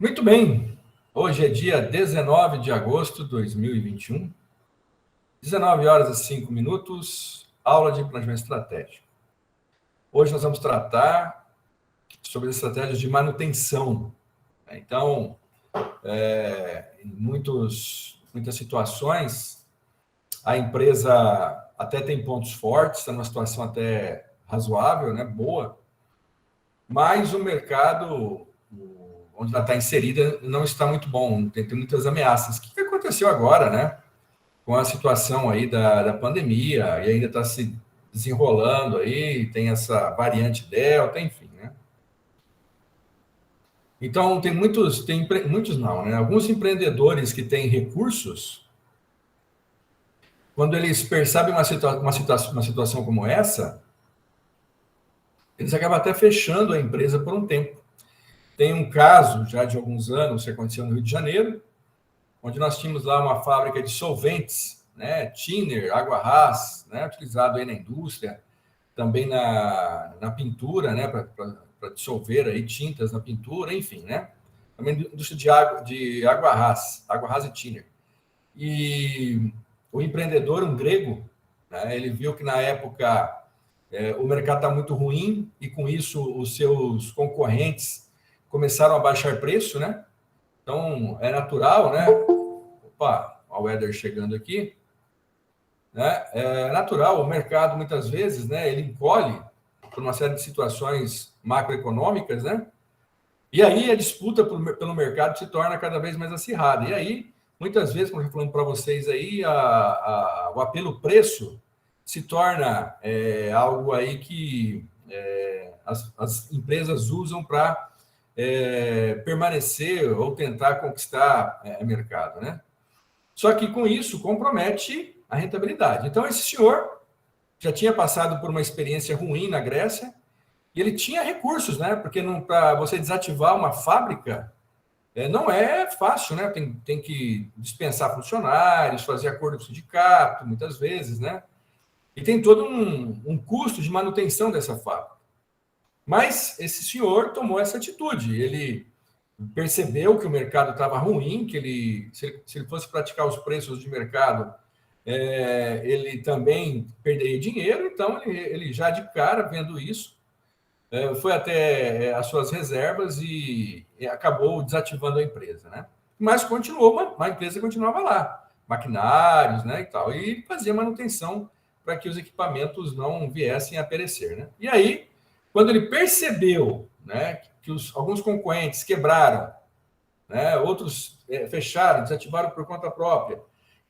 Muito bem, hoje é dia 19 de agosto de 2021, 19 horas e 5 minutos, aula de planejamento estratégico. Hoje nós vamos tratar sobre as estratégias de manutenção. Então, em muitas situações, a empresa até tem pontos fortes, está numa situação até razoável, né, boa, mas o mercado onde ela está inserida não está muito bom, tem muitas ameaças. O que aconteceu agora, né? Com a situação aí da pandemia, e ainda está se desenrolando aí, tem essa variante Delta, enfim, né? Então, muitos não, né? Alguns empreendedores que têm recursos, quando eles percebem uma situação como essa, eles acabam até fechando a empresa por um tempo. Tem um caso, já de alguns anos, que aconteceu no Rio de Janeiro, onde nós tínhamos lá uma fábrica de solventes, né? Thinner, água ras, né? Utilizado aí na indústria, também na pintura, né, para dissolver aí tintas na pintura, enfim, né? Também indústria de água ras e thinner. E o empreendedor, um grego, né, ele viu que na época o mercado está muito ruim e com isso os seus concorrentes começaram a baixar preço, né? Então é natural, né? Opa, o Weather chegando aqui. Né? É natural, o mercado muitas vezes, né, ele encolhe por uma série de situações macroeconômicas, né? E aí a disputa pelo mercado se torna cada vez mais acirrada. E aí, muitas vezes, como eu estou falando para vocês aí, o apelo preço se torna algo aí que as empresas usam para permanecer ou tentar conquistar mercado, né? Só que com isso compromete a rentabilidade. Então, esse senhor já tinha passado por uma experiência ruim na Grécia e ele tinha recursos, né? Porque para você desativar uma fábrica não é fácil, né? Tem que dispensar funcionários, fazer acordo com o sindicato, muitas vezes, né? E tem todo um custo de manutenção dessa fábrica. Mas esse senhor tomou essa atitude. Ele percebeu que o mercado estava ruim, que se ele fosse praticar os preços de mercado, ele também perderia dinheiro, então ele já de cara, vendo isso, foi até as suas reservas e acabou desativando a empresa, né? Mas continuou, a empresa continuava lá, maquinários, né, e tal, e fazia manutenção para que os equipamentos não viessem a perecer, né? E aí, quando ele percebeu, né, que alguns concorrentes quebraram, né, outros fecharam, desativaram por conta própria,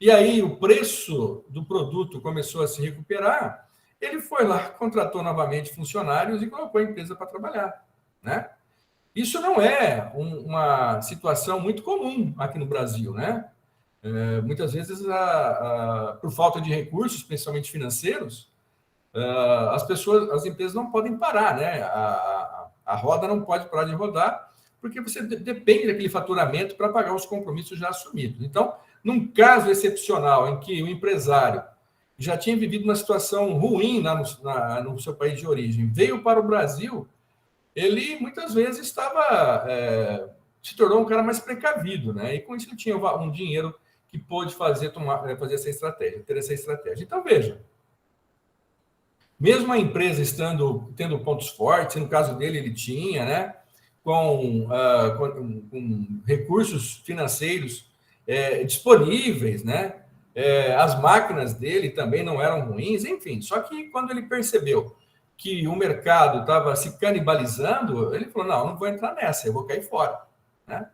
e aí o preço do produto começou a se recuperar, ele foi lá, contratou novamente funcionários e colocou a empresa para trabalhar, né? Isso não é uma situação muito comum aqui no Brasil, né? Muitas vezes, por falta de recursos, principalmente financeiros, as empresas não podem parar, né? A roda não pode parar de rodar, porque você depende daquele faturamento para pagar os compromissos já assumidos. Então, num caso excepcional em que o empresário já tinha vivido uma situação ruim no seu país de origem, veio para o Brasil, ele muitas vezes se tornou um cara mais precavido, né? E com isso ele tinha um dinheiro que pôde fazer essa estratégia, ter essa estratégia. Então, veja, mesmo a empresa tendo pontos fortes, no caso dele ele tinha, né? Com recursos financeiros disponíveis, né? As máquinas dele também não eram ruins, enfim. Só que quando ele percebeu que o mercado estava se canibalizando, ele falou: não vou entrar nessa, eu vou cair fora, né?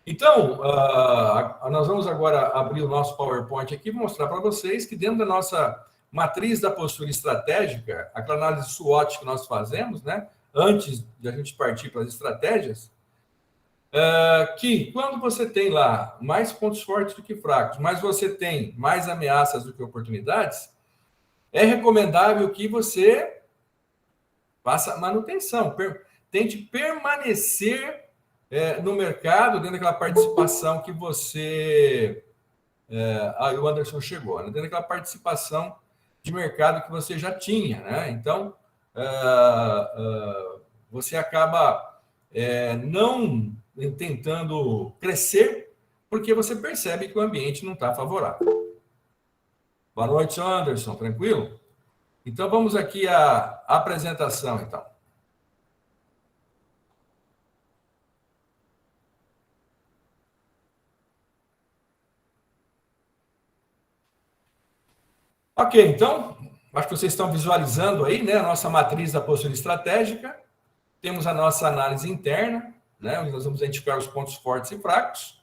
Então, nós vamos agora abrir o nosso PowerPoint aqui e mostrar para vocês que dentro da nossa matriz da postura estratégica, aquela análise SWOT que nós fazemos, né, antes de a gente partir para as estratégias, que quando você tem lá mais pontos fortes do que fracos, mas você tem mais ameaças do que oportunidades, é recomendável que você faça manutenção, tente permanecer no mercado, dentro daquela participação que você... aí o Anderson chegou, né? Dentro daquela participação de mercado que você já tinha, né? Então, você acaba não tentando crescer, porque você percebe que o ambiente não está favorável. Boa noite, Anderson. Tranquilo? Então, vamos aqui à apresentação, então. Ok, então, acho que vocês estão visualizando aí, né, a nossa matriz da postura estratégica. Temos a nossa análise interna, né, onde nós vamos identificar os pontos fortes e fracos.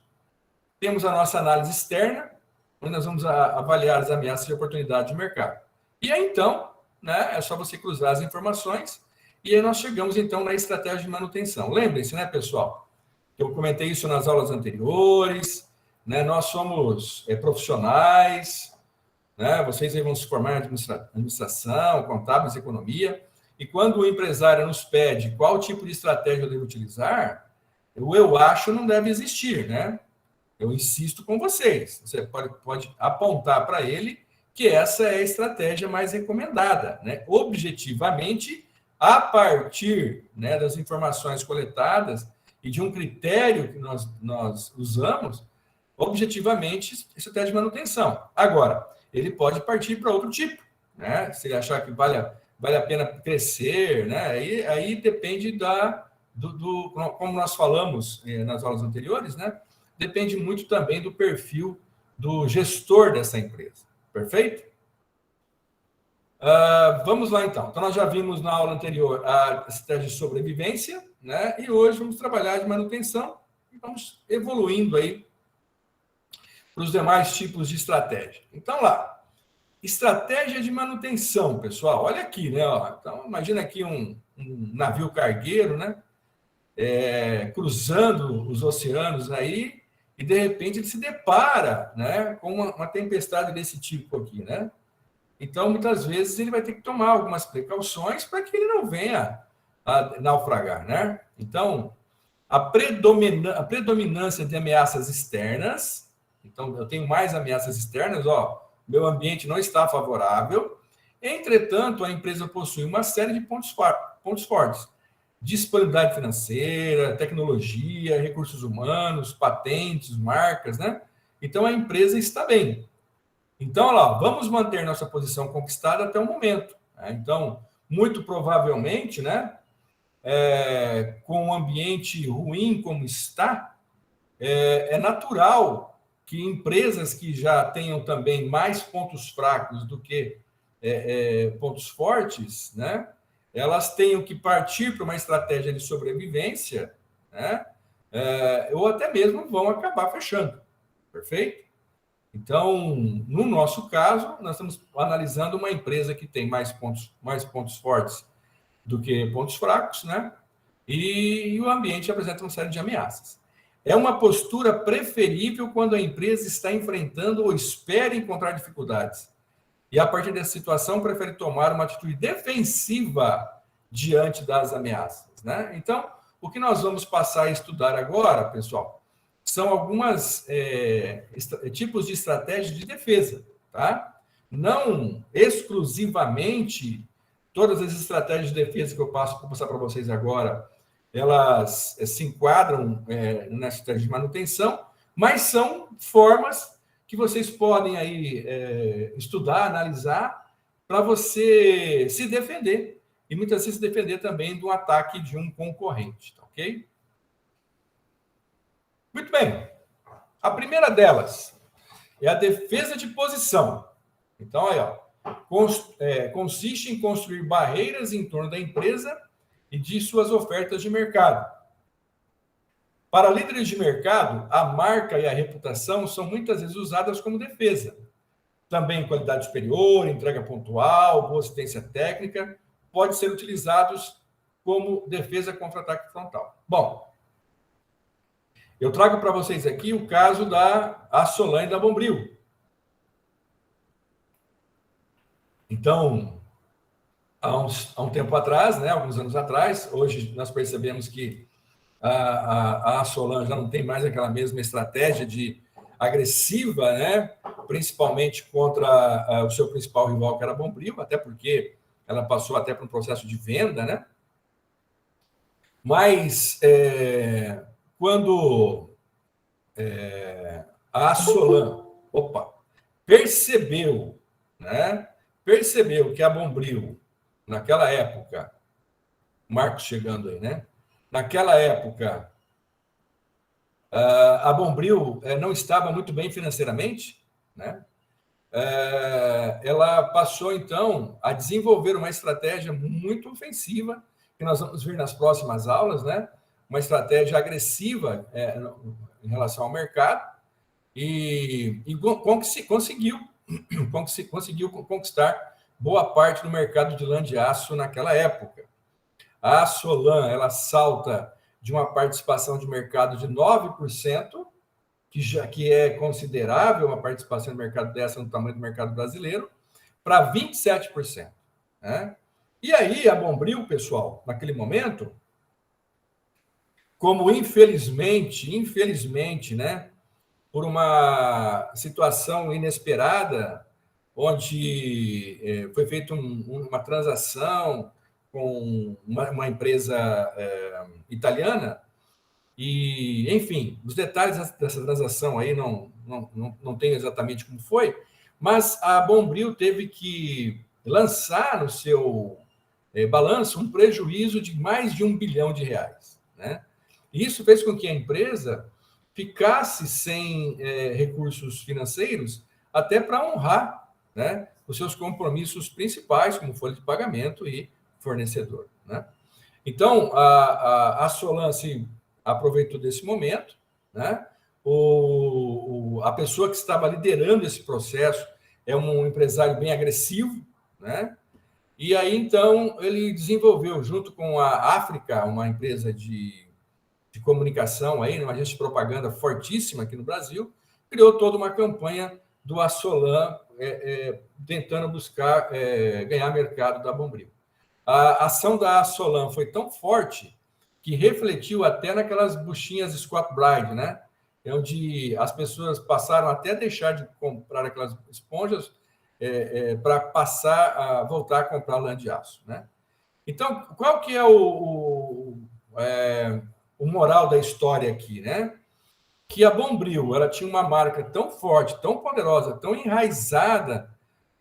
Temos a nossa análise externa, onde nós vamos avaliar as ameaças e oportunidades de mercado. E aí, então, né, é só você cruzar as informações e aí nós chegamos, então, na estratégia de manutenção. Lembrem-se, né, pessoal, que eu comentei isso nas aulas anteriores, né, nós somos profissionais, né, vocês aí vão se formar em administração, contábeis, economia, e quando o empresário nos pede qual tipo de estratégia eu devo utilizar, o eu acho não deve existir, né? Eu insisto com vocês. Você pode apontar para ele que essa é a estratégia mais recomendada, né? Objetivamente, a partir, né, das informações coletadas e de um critério que nós usamos, objetivamente, estratégia de manutenção. Agora, ele pode partir para outro tipo, né? Se ele achar que vale a pena crescer, né? Aí depende como nós falamos nas aulas anteriores, né? Depende muito também do perfil do gestor dessa empresa. Perfeito? Vamos lá, então. Então, nós já vimos na aula anterior a estratégia de sobrevivência, né? E hoje vamos trabalhar de manutenção e vamos evoluindo aí para os demais tipos de estratégia. Então, lá, estratégia de manutenção, pessoal. Olha aqui, né? Ó. Então, imagina aqui um navio cargueiro, né? Cruzando os oceanos aí, e de repente ele se depara, né, com uma tempestade desse tipo aqui, né? Então, muitas vezes, ele vai ter que tomar algumas precauções para que ele não venha a naufragar, né? Então, a predominância de ameaças externas. Então, eu tenho mais ameaças externas, ó, meu ambiente não está favorável. Entretanto, a empresa possui uma série de pontos fortes. Disponibilidade financeira, tecnologia, recursos humanos, patentes, marcas, né? Então, a empresa está bem. Então, olha lá, vamos manter nossa posição conquistada até o momento. Né? Então, muito provavelmente, né, com um ambiente ruim como está, é natural que empresas que já tenham também mais pontos fracos do que pontos fortes, né, elas tenham que partir para uma estratégia de sobrevivência, né, ou até mesmo vão acabar fechando. Perfeito? Então, no nosso caso, nós estamos analisando uma empresa que tem mais pontos fortes do que pontos fracos, né? E o ambiente apresenta uma série de ameaças. É uma postura preferível quando a empresa está enfrentando ou espera encontrar dificuldades. E, a partir dessa situação, prefere tomar uma atitude defensiva diante das ameaças, né? Então, o que nós vamos passar a estudar agora, pessoal, são algumas tipos de estratégia de defesa, tá? Não exclusivamente todas as estratégias de defesa que eu vou passar para vocês agora, elas se enquadram na estratégia de manutenção, mas são formas que vocês podem aí estudar, analisar, para você se defender. E muitas vezes se defender também do ataque de um concorrente, tá ok? Muito bem. A primeira delas é a defesa de posição. Então, aí, ó, consiste em construir barreiras em torno da empresa e de suas ofertas de mercado. Para líderes de mercado, a marca e a reputação são muitas vezes usadas como defesa. Também qualidade superior, entrega pontual, boa assistência técnica, pode ser utilizados como defesa contra ataque frontal. Bom, eu trago para vocês aqui o caso da Assolan e da Bombril. Então, há um tempo atrás, né, alguns anos atrás, hoje nós percebemos que a Assolan já não tem mais aquela mesma estratégia de agressiva, né, principalmente contra o seu principal rival, que era a Bombril, até porque ela passou até por um processo de venda, né? Mas, quando a Solan, percebeu, né? Percebeu que a Bombril, naquela época, Marcos chegando aí, né? Naquela época, a Bombril não estava muito bem financeiramente, né? Ela passou, então, a desenvolver uma estratégia muito ofensiva, que nós vamos ver nas próximas aulas, né? Uma estratégia agressiva em relação ao mercado, e conseguiu conquistar boa parte do mercado de lã de aço naquela época. A Solan, ela salta de uma participação de mercado de 9%, que é considerável uma participação de mercado dessa no tamanho do mercado brasileiro, para 27%. Né? E aí, a Bombril, pessoal, naquele momento, como infelizmente, né, por uma situação inesperada, onde foi feita uma transação com uma empresa italiana, e, enfim, os detalhes dessa transação aí não tenho exatamente como foi, mas a Bombril teve que lançar no seu balanço um prejuízo de mais de R$ 1 bilhão, né? E isso fez com que a empresa ficasse sem recursos financeiros até para honrar, né, os seus compromissos principais, como folha de pagamento e fornecedor, né? Então, a Solan se aproveitou desse momento, né? A pessoa que estava liderando esse processo é um empresário bem agressivo, né? E aí, então, ele desenvolveu, junto com a África, uma empresa de comunicação, aí, uma agência de propaganda fortíssima aqui no Brasil, criou toda uma campanha do Assolan, tentando buscar ganhar mercado da Bombril. A ação da Assolan foi tão forte que refletiu até naquelas buchinhas Scott Bride, né? Onde as pessoas passaram até a deixar de comprar aquelas esponjas para passar a voltar a comprar lã de aço, né? Então, qual que é o moral da história aqui, né? Que a Bombril, ela tinha uma marca tão forte, tão poderosa, tão enraizada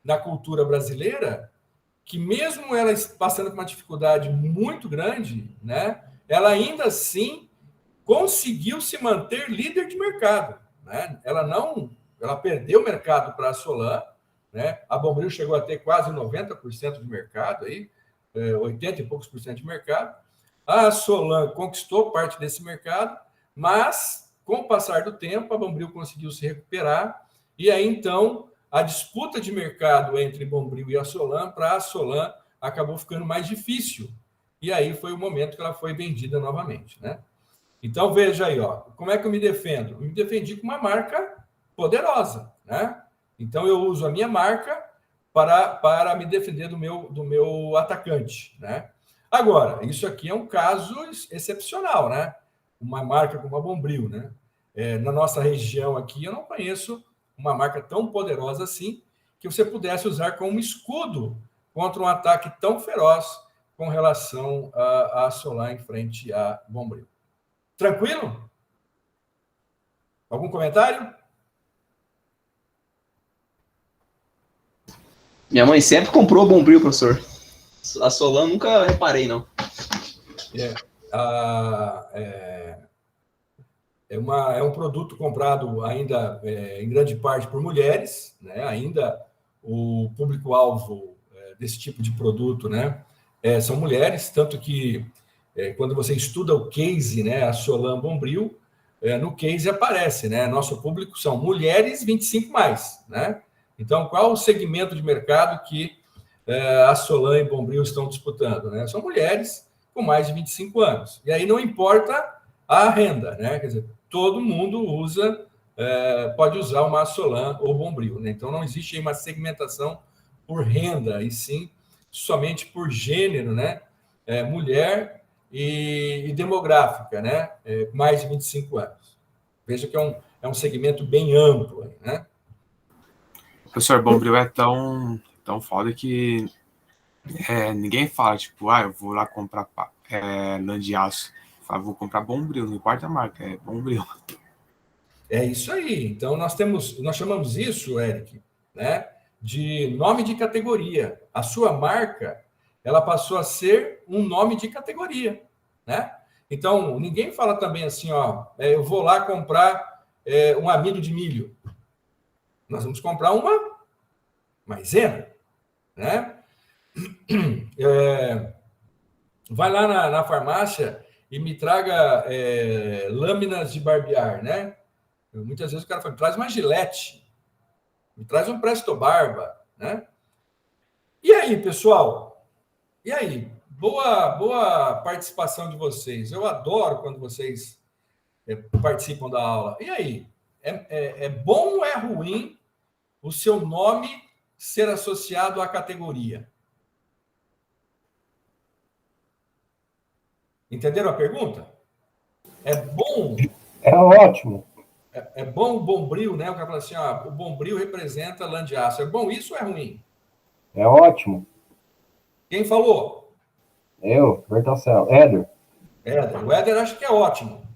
na cultura brasileira, que mesmo ela passando por uma dificuldade muito grande, né? Ela ainda assim conseguiu se manter líder de mercado, né? Ela perdeu o mercado para a Solan, né? A Bombril chegou a ter quase 90% de mercado aí, 80 e poucos por cento de mercado. A Solan conquistou parte desse mercado, mas com o passar do tempo a Bombril conseguiu se recuperar, e aí então a disputa de mercado entre Bombril e a Solan, para a Solan, acabou ficando mais difícil. E aí foi o momento que ela foi vendida novamente, né? Então, veja aí, ó, como é que eu me defendo? Eu me defendi com uma marca poderosa, né? Então, eu uso a minha marca para me defender do meu atacante, né? Agora, isso aqui é um caso excepcional, né? Uma marca como a Bombril, né? Na nossa região aqui, eu não conheço uma marca tão poderosa assim que você pudesse usar como escudo contra um ataque tão feroz com relação a Solan em frente à Bombril. Tranquilo? Algum comentário? Minha mãe sempre comprou Bombril, professor. A Solan nunca reparei, não. É um produto comprado ainda em grande parte por mulheres, né? Ainda o público-alvo desse tipo de produto, né? São mulheres, tanto que quando você estuda o case, né? A Solan Bombril, no case aparece, né? Nosso público são mulheres 25 mais, né? Então, qual o segmento de mercado que a Solan e Bombril estão disputando, né? São mulheres com mais de 25 anos. E aí não importa a renda, né? Quer dizer, todo mundo pode usar uma Solan ou Bombril, né? Então não existe aí uma segmentação por renda, e sim somente por gênero, né? Mulher e demográfica, né? Mais de 25 anos. Veja que é um segmento bem amplo, né? Professor, Bombril é tão foda que ninguém fala, tipo, eu vou lá comprar lã de aço. Fala, vou comprar Bombril, não importa a marca, é Bombril. É isso aí. Então, nós chamamos isso, Eric, né, de nome de categoria. A sua marca, ela passou a ser um nome de categoria, né? Então, ninguém fala também assim, ó, eu vou lá comprar um amido de milho. Nós vamos comprar uma maisena, né? Vai lá na farmácia e me traga lâminas de barbear, né? Muitas vezes o cara fala, traz uma Gillette, me traz um Presto Barba, né? E aí, pessoal? E aí? Boa participação de vocês. Eu adoro quando vocês participam da aula. E aí? É bom ou é ruim o seu nome ser associado à categoria? Entenderam a pergunta? É bom? É ótimo. É bom o Bombril, né? O cara fala assim, ó, o Bombril representa lã de aço. É bom isso ou é ruim? É ótimo. Quem falou? Eu, Bertacel. Éder. Éder. O Éder acha que é ótimo.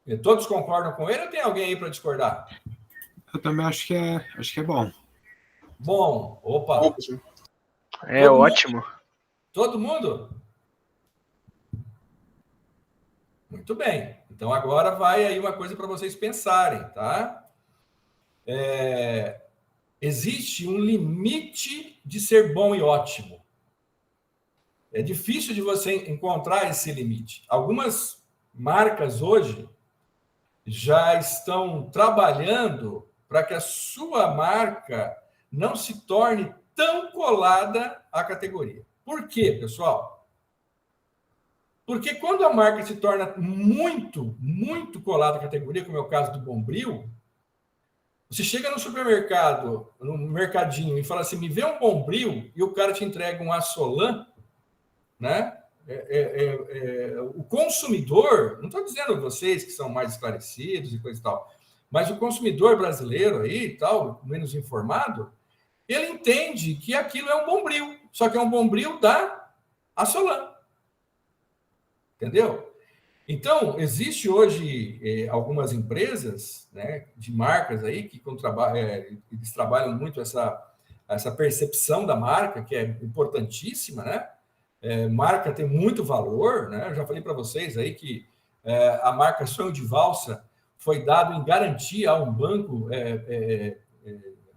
E todos concordam com ele ou tem alguém aí para discordar? Eu também acho que é bom. Bom, opa. Bom, professor. É ótimo. Todo mundo? Muito bem. Então agora vai aí uma coisa para vocês pensarem, tá? Existe um limite de ser bom e ótimo. É difícil de você encontrar esse limite. Algumas marcas hoje já estão trabalhando para que a sua marca não se torne tão colada à categoria. Por quê, pessoal? Porque quando a marca se torna muito, muito colada à categoria, como é o caso do Bombril, você chega no supermercado, no mercadinho, e fala assim, me vê um Bombril, e o cara te entrega um Assolan, né? O consumidor, não estou dizendo vocês que são mais esclarecidos e coisa e tal, mas o consumidor brasileiro aí, tal, menos informado, ele entende que aquilo é um Bombril, só que é um Bombril da Assolan. Entendeu? Então, existe hoje algumas empresas, né, de marcas aí que eles trabalham muito essa percepção da marca, que é importantíssima, né? Marca tem muito valor, né? Eu já falei para vocês aí que a marca Sonho de Valsa foi dado em garantia a um banco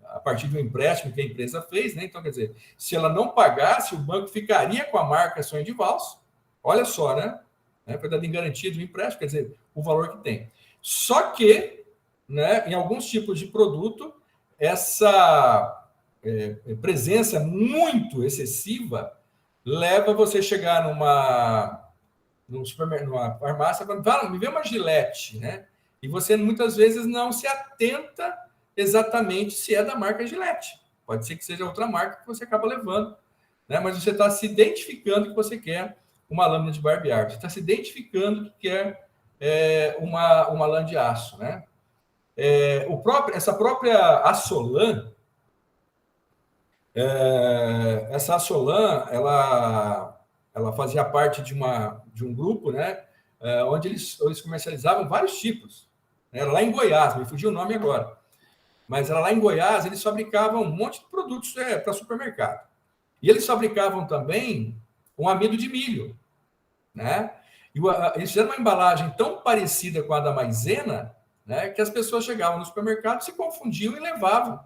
a partir de um empréstimo que a empresa fez, né? Então, quer dizer, se ela não pagasse, o banco ficaria com a marca Sonho de Valsa. Olha só, né? Foi dado em garantia de um empréstimo, quer dizer, o valor que tem. Só que, né, em alguns tipos de produto, essa presença muito excessiva leva você a chegar num supermercado, numa farmácia, fala, me vê uma Gillette, né? E você muitas vezes não se atenta exatamente se é da marca Gillette. Pode ser que seja outra marca que você acaba levando, né? Mas você está se identificando que você quer uma lâmina de barbear. Você está se identificando que quer uma lã de aço, né? Essa própria Assolan, essa Assolan, ela fazia parte de um grupo, né? Onde eles comercializavam vários tipos. Era lá em Goiás, me fugiu o nome agora. Mas era lá em Goiás, eles fabricavam um monte de produtos para supermercado. E eles fabricavam também um amido de milho, né? E eles fizeram uma embalagem tão parecida com a da maisena, né, que as pessoas chegavam no supermercado, se confundiam e levavam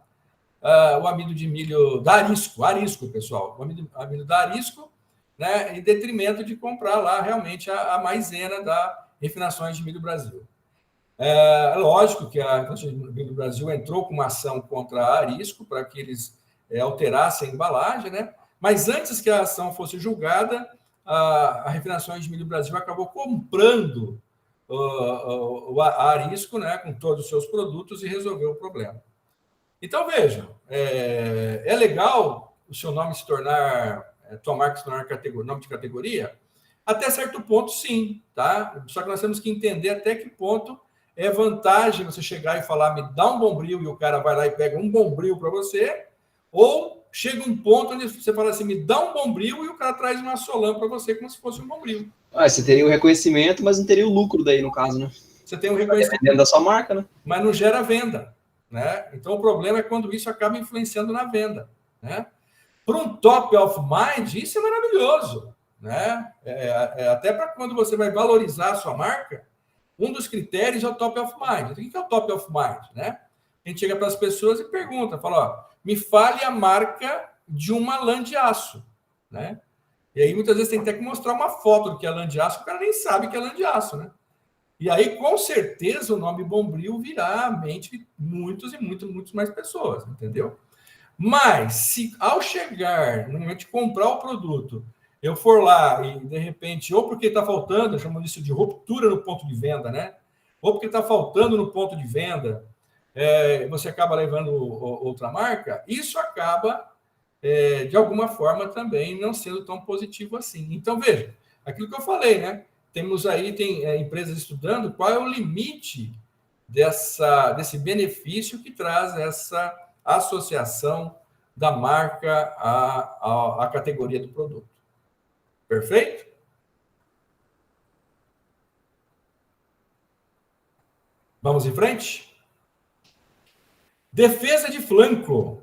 o amido de milho da Arisco, pessoal, o amido da Arisco, né, em detrimento de comprar lá realmente a maisena da Refinações de Milho Brasil. Lógico que a Refinações de Milho Brasil entrou com uma ação contra a Arisco para que eles alterassem a embalagem, né? Mas antes que a ação fosse julgada, a Refinações de Milho Brasil acabou comprando a Arisco, né, com todos os seus produtos e resolveu o problema. Então, vejam, é legal o seu nome se tornar, tua marca se tornar nome de categoria? Até certo ponto, sim, tá? Só que nós temos que entender até que ponto é vantagem você chegar e falar, me dá um Bombril, e o cara vai lá e pega um Bombril para você, ou chega um ponto onde você fala assim, me dá um Bombril, e o cara traz uma Solan para você como se fosse um Bombril. Você teria o reconhecimento, mas não teria o lucro daí, no caso, né? Você tem um reconhecimento. Dependendo da sua marca, né? Mas não gera venda, né? Então, o problema é quando isso acaba influenciando na venda, né? Para um top of mind, isso é maravilhoso, né? Até para quando você vai valorizar a sua marca, um dos critérios é o top of mind. O que é o top of mind, né? A gente chega para as pessoas e pergunta, fala, ó, me fale a marca de uma lã de aço, né? E aí, muitas vezes, tem até que mostrar uma foto do que é lã de aço, o cara nem sabe que é lã de aço, né? E aí, com certeza, o nome Bombril virá à mente de muitos e muitos mais pessoas, entendeu? Mas, se ao chegar no momento de comprar o produto, eu for lá e, de repente, ou porque está faltando, chamamos isso de ruptura no ponto de venda, né? Ou porque está faltando no ponto de venda, você acaba levando outra marca, isso acaba, de alguma forma, também não sendo tão positivo assim. Então, veja, aquilo que eu falei, né? Temos aí, empresas estudando qual é o limite desse benefício que traz essa associação da marca à categoria do produto. Perfeito? Vamos em frente? Defesa de flanco,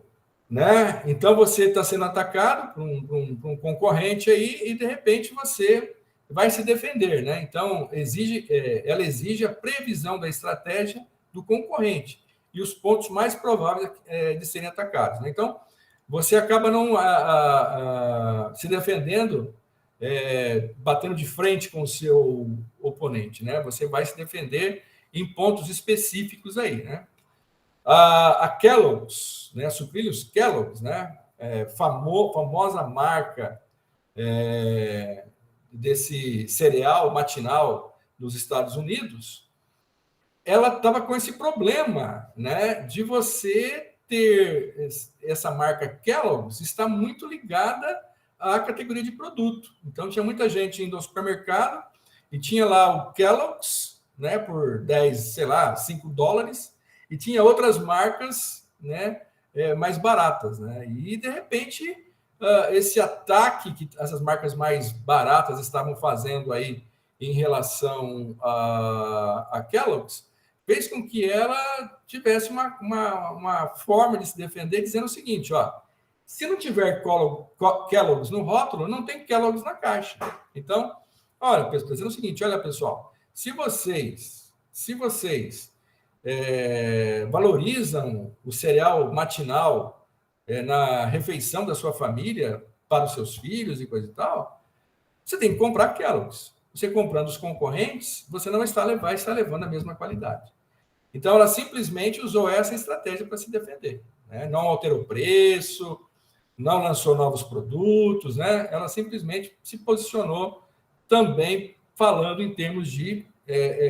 né? Então, você está sendo atacado por um concorrente aí e, de repente, você vai se defender, né? Então, ela exige a previsão da estratégia do concorrente e os pontos mais prováveis de serem atacados, né? Então, você acaba não se defendendo, batendo de frente com o seu oponente, né? Você vai se defender em pontos específicos aí, né? A Kellogg's, né? Sucrilhos Kellogg's, né? Famosa marca desse cereal matinal nos Estados Unidos, ela estava com esse problema, né, de você ter essa marca Kellogg's está muito ligada à categoria de produto. Então, tinha muita gente indo ao supermercado e tinha lá o Kellogg's, né, por 10, sei lá, $5, e tinha outras marcas, né, mais baratas, né? E, de repente, esse ataque que essas marcas mais baratas estavam fazendo aí em relação a Kellogg's fez com que ela tivesse uma forma de se defender, dizendo o seguinte, ó, se não tiver Kellogg's no rótulo, não tem Kellogg's na caixa. Então, olha, dizendo o seguinte, olha, pessoal, se vocês valorizam o cereal matinal na refeição da sua família, para os seus filhos e coisa e tal, você tem que comprar Kellogg's. Você comprando os concorrentes, você não vai estar levando a mesma qualidade. Então, ela simplesmente usou essa estratégia para se defender, né? Não alterou o preço, não lançou novos produtos, né? Ela simplesmente se posicionou também falando em termos de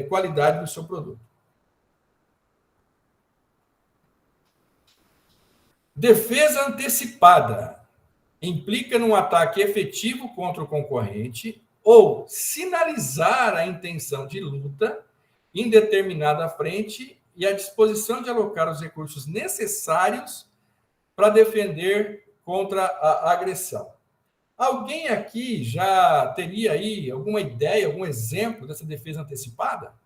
qualidade do seu produto. Defesa antecipada implica num ataque efetivo contra o concorrente ou sinalizar a intenção de luta em determinada frente e a disposição de alocar os recursos necessários para defender contra a agressão. Alguém aqui já teria aí alguma ideia, algum exemplo dessa defesa antecipada?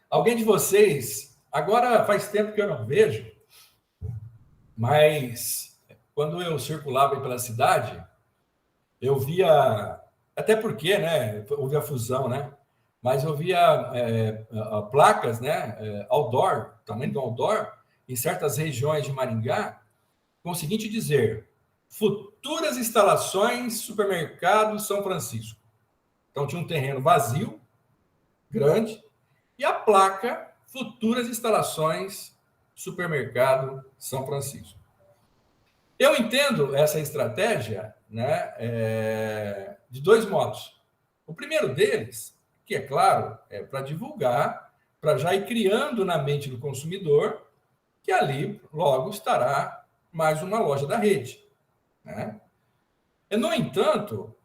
Alguém de vocês, agora faz tempo que eu não vejo, mas quando eu circulava pela cidade, eu via, até porque, né, houve a fusão, né, mas eu via placas, né, outdoor, tamanho do outdoor, em certas regiões de Maringá, com o seguinte dizer, futuras instalações supermercado São Francisco. Então tinha um terreno vazio, grande, e a placa futuras instalações supermercado São Francisco. Eu entendo essa estratégia, né, de dois modos. O primeiro deles, que é claro, é para divulgar, para já ir criando na mente do consumidor que ali logo estará mais uma loja da rede, né? No entanto,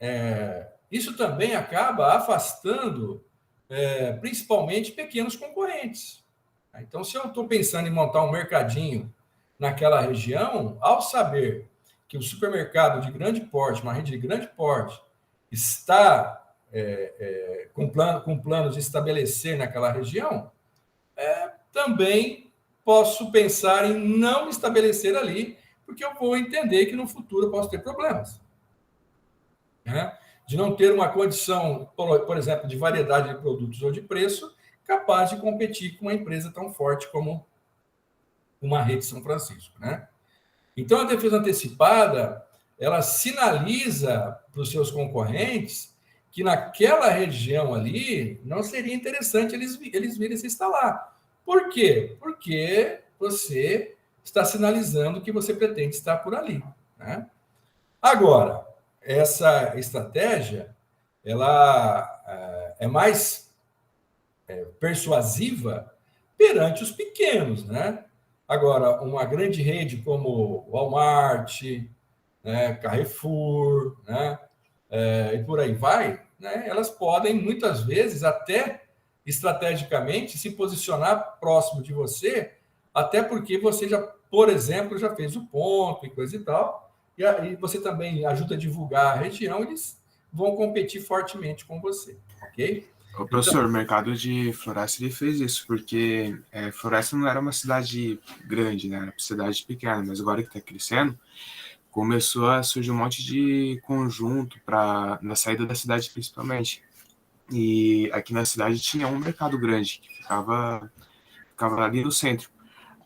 isso também acaba afastando, principalmente, pequenos concorrentes. Então, se eu estou pensando em montar um mercadinho naquela região, ao saber que o supermercado de grande porte, uma rede de grande porte, está com planos de estabelecer naquela região, também posso pensar em não me estabelecer ali, porque eu vou entender que no futuro eu posso ter problemas. Né? De não ter uma condição, por exemplo, de variedade de produtos ou de preço, capaz de competir com uma empresa tão forte como uma rede São Francisco. Né? Então, a defesa antecipada, ela sinaliza para os seus concorrentes que naquela região ali não seria interessante eles virem se instalar. Por quê? Porque você está sinalizando que você pretende estar por ali. Né? Agora, essa estratégia ela é mais persuasiva perante os pequenos, né? Agora, uma grande rede como Walmart, né, Carrefour, né, e por aí vai, né, elas podem, muitas vezes, até estrategicamente, se posicionar próximo de você, até porque você já, por exemplo, já fez o ponto e coisa e tal, e aí você também ajuda a divulgar a região, eles vão competir fortemente com você, ok? O professor, o mercado de Floresta ele fez isso, porque Floresta não era uma cidade grande, né? Era uma cidade pequena, mas agora que está crescendo, começou a surgir um monte de conjunto na saída da cidade principalmente. E aqui na cidade tinha um mercado grande, que ficava ali no centro.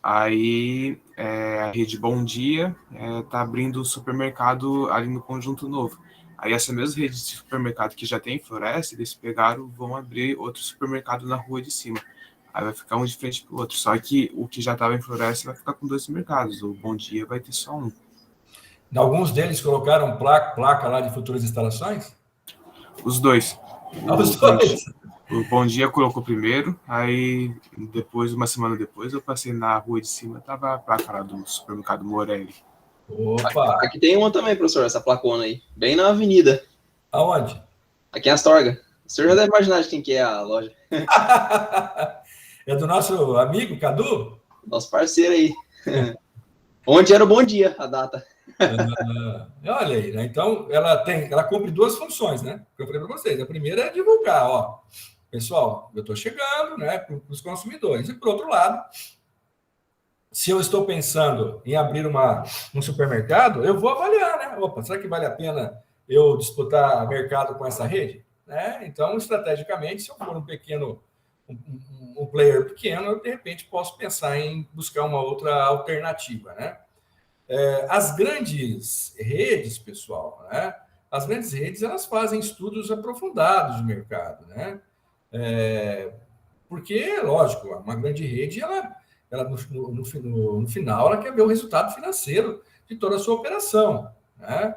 Aí a rede Bom Dia está abrindo um supermercado ali no Conjunto Novo. Aí essa mesma rede de supermercado que já tem em Floresta, eles vão abrir outro supermercado na rua de cima. Aí vai ficar um de frente para o outro. Só que o que já estava em Floresta vai ficar com 2 mercados. O Bom Dia vai ter só um. Alguns deles colocaram placa lá de futuras instalações? Os dois. Os dois? O Bom Dia colocou primeiro, aí depois, uma semana depois, eu passei na rua de cima, tava a placa lá do supermercado Morelli. Opa! Aqui tem uma também, professor, essa placona aí. Bem na avenida. Aonde? Aqui em Astorga. O senhor já deve imaginar de quem que é a loja. É do nosso amigo Cadu? Nosso parceiro aí. Onde era o Bom Dia, a data. Olha aí, né? Então ela cumpre 2 funções, né? Que eu falei para vocês. A primeira é divulgar, ó, pessoal, eu estou chegando, né, para os consumidores. E por outro lado, se eu estou pensando em abrir um supermercado, eu vou avaliar, né? Opa, será que vale a pena eu disputar mercado com essa rede? Né? Então, estrategicamente, se eu for um player pequeno, eu de repente posso pensar em buscar uma outra alternativa, né? As grandes redes, pessoal, né? As grandes redes elas fazem estudos aprofundados de mercado, né? Porque, lógico, uma grande rede, ela no final, ela quer ver o resultado financeiro de toda a sua operação, né?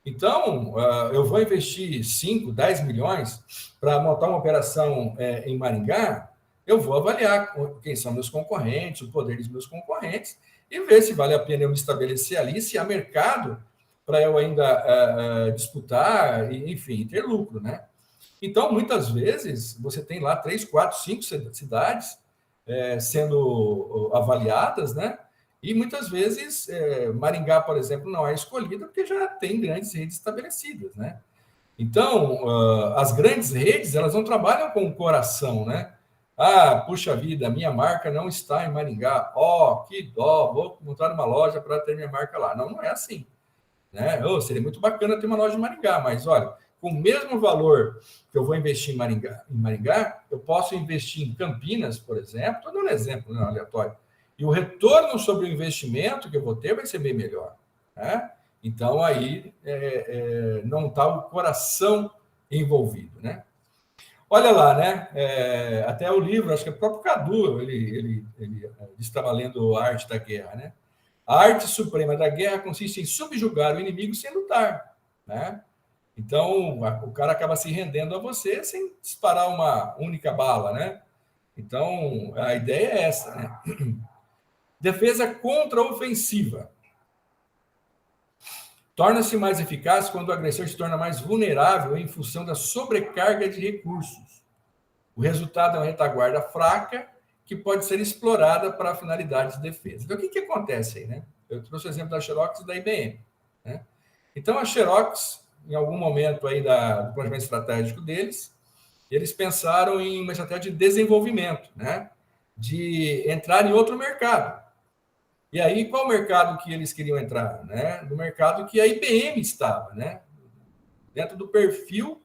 Então, eu vou investir 5, 10 milhões para montar uma operação em Maringá, eu vou avaliar quem são meus concorrentes, o poder dos meus concorrentes, e ver se vale a pena eu me estabelecer ali, se há mercado para eu ainda disputar, e, enfim, ter lucro, né? Então, muitas vezes, você tem lá 3, 4, 5 cidades sendo avaliadas, né? E muitas vezes Maringá, por exemplo, não é escolhida porque já tem grandes redes estabelecidas, né? Então, as grandes redes, elas não trabalham com o coração, né? Ah, puxa vida, minha marca não está em Maringá. Que dó, vou montar uma loja para ter minha marca lá. Não, não é assim, né? Seria muito bacana ter uma loja em Maringá, mas olha, com o mesmo valor que eu vou investir em Maringá, eu posso investir em Campinas, por exemplo, estou dando um exemplo, né, aleatório, e o retorno sobre o investimento que eu vou ter vai ser bem melhor, né? Então, aí não está o coração envolvido, né? Olha lá, né? Até o livro, acho que é o próprio Cadu, ele estava lendo A Arte da Guerra, né? A arte suprema da guerra consiste em subjugar o inimigo sem lutar, né? Então, o cara acaba se rendendo a você sem disparar uma única bala, né? Então, a ideia é essa, né? Defesa contra-ofensiva. torna-se mais eficaz quando o agressor se torna mais vulnerável em função da sobrecarga de recursos. O resultado é uma retaguarda fraca que pode ser explorada para finalidades de defesa. Então, o que acontece aí, né? Eu trouxe o exemplo da Xerox e da IBM, né? Então, a Xerox, em algum momento aí do planejamento estratégico deles, eles pensaram em uma estratégia de desenvolvimento, né? De entrar em outro mercado. E aí, qual mercado que eles queriam entrar? Né? No mercado que a IBM estava, né? Dentro do perfil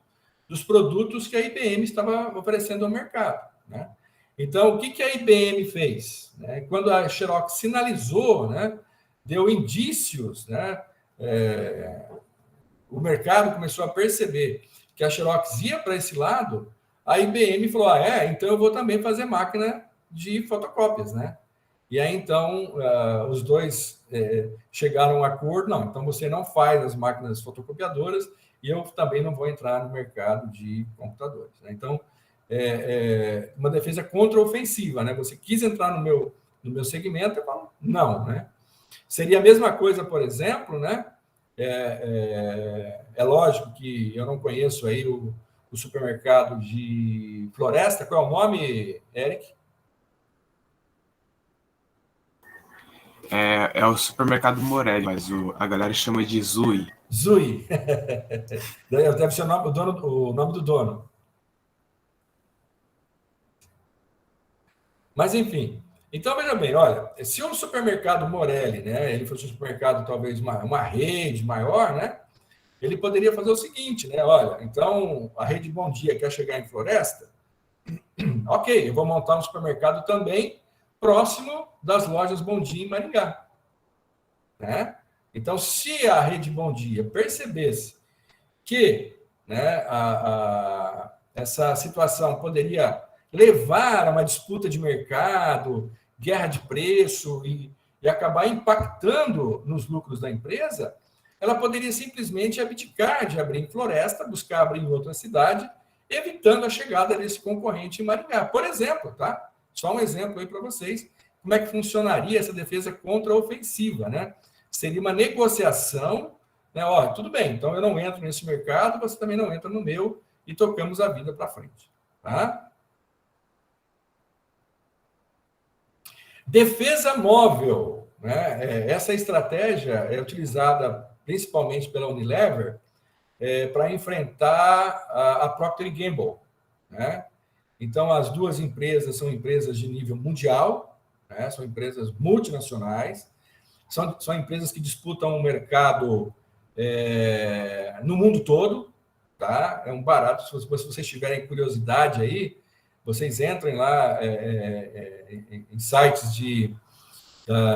dos produtos que a IBM estava oferecendo ao mercado, né? Então, o que a IBM fez? Né? Quando a Xerox sinalizou, né? Deu indícios, né? O mercado começou a perceber que a Xerox ia para esse lado, a IBM falou, então eu vou também fazer máquina de fotocópias, né? E aí, então, os dois chegaram a um acordo, não, então você não faz as máquinas fotocopiadoras e eu também não vou entrar no mercado de computadores, né? Então, uma defesa contra-ofensiva, né? Você quis entrar no meu segmento, eu falo, não, né? Seria a mesma coisa, por exemplo, né? É lógico que eu não conheço aí o supermercado de Floresta, qual é o nome, Eric? É o supermercado Morelli, mas a galera chama de Zui. Zui. Deve ser o nome do dono. Mas, enfim. Então, veja bem, olha, se o supermercado Morelli, né, ele fosse um supermercado, talvez uma rede maior, né, ele poderia fazer o seguinte, né, olha, então, a rede Bom Dia quer chegar em Floresta, ok, eu vou montar um supermercado também próximo das lojas Bom Dia em Maringá, né? Então, se a rede Bom Dia percebesse que, né, essa situação poderia levar a uma disputa de mercado, guerra de preço e acabar impactando nos lucros da empresa, ela poderia simplesmente abdicar de abrir em Floresta, buscar abrir em outra cidade, evitando a chegada desse concorrente em Maringá. Por exemplo, tá? Só um exemplo aí para vocês, como é que funcionaria essa defesa contra-ofensiva, né? Seria uma negociação, né? Ó, tudo bem, então eu não entro nesse mercado, você também não entra no meu, e tocamos a vida para frente, tá? Defesa móvel, né? Essa estratégia é utilizada principalmente pela Unilever para enfrentar a Procter & Gamble, né? Então, as duas empresas são empresas de nível mundial, né? São empresas multinacionais, são empresas que disputam o mercado no mundo todo, tá? É um barato, se vocês tiverem curiosidade aí, vocês entrem lá em sites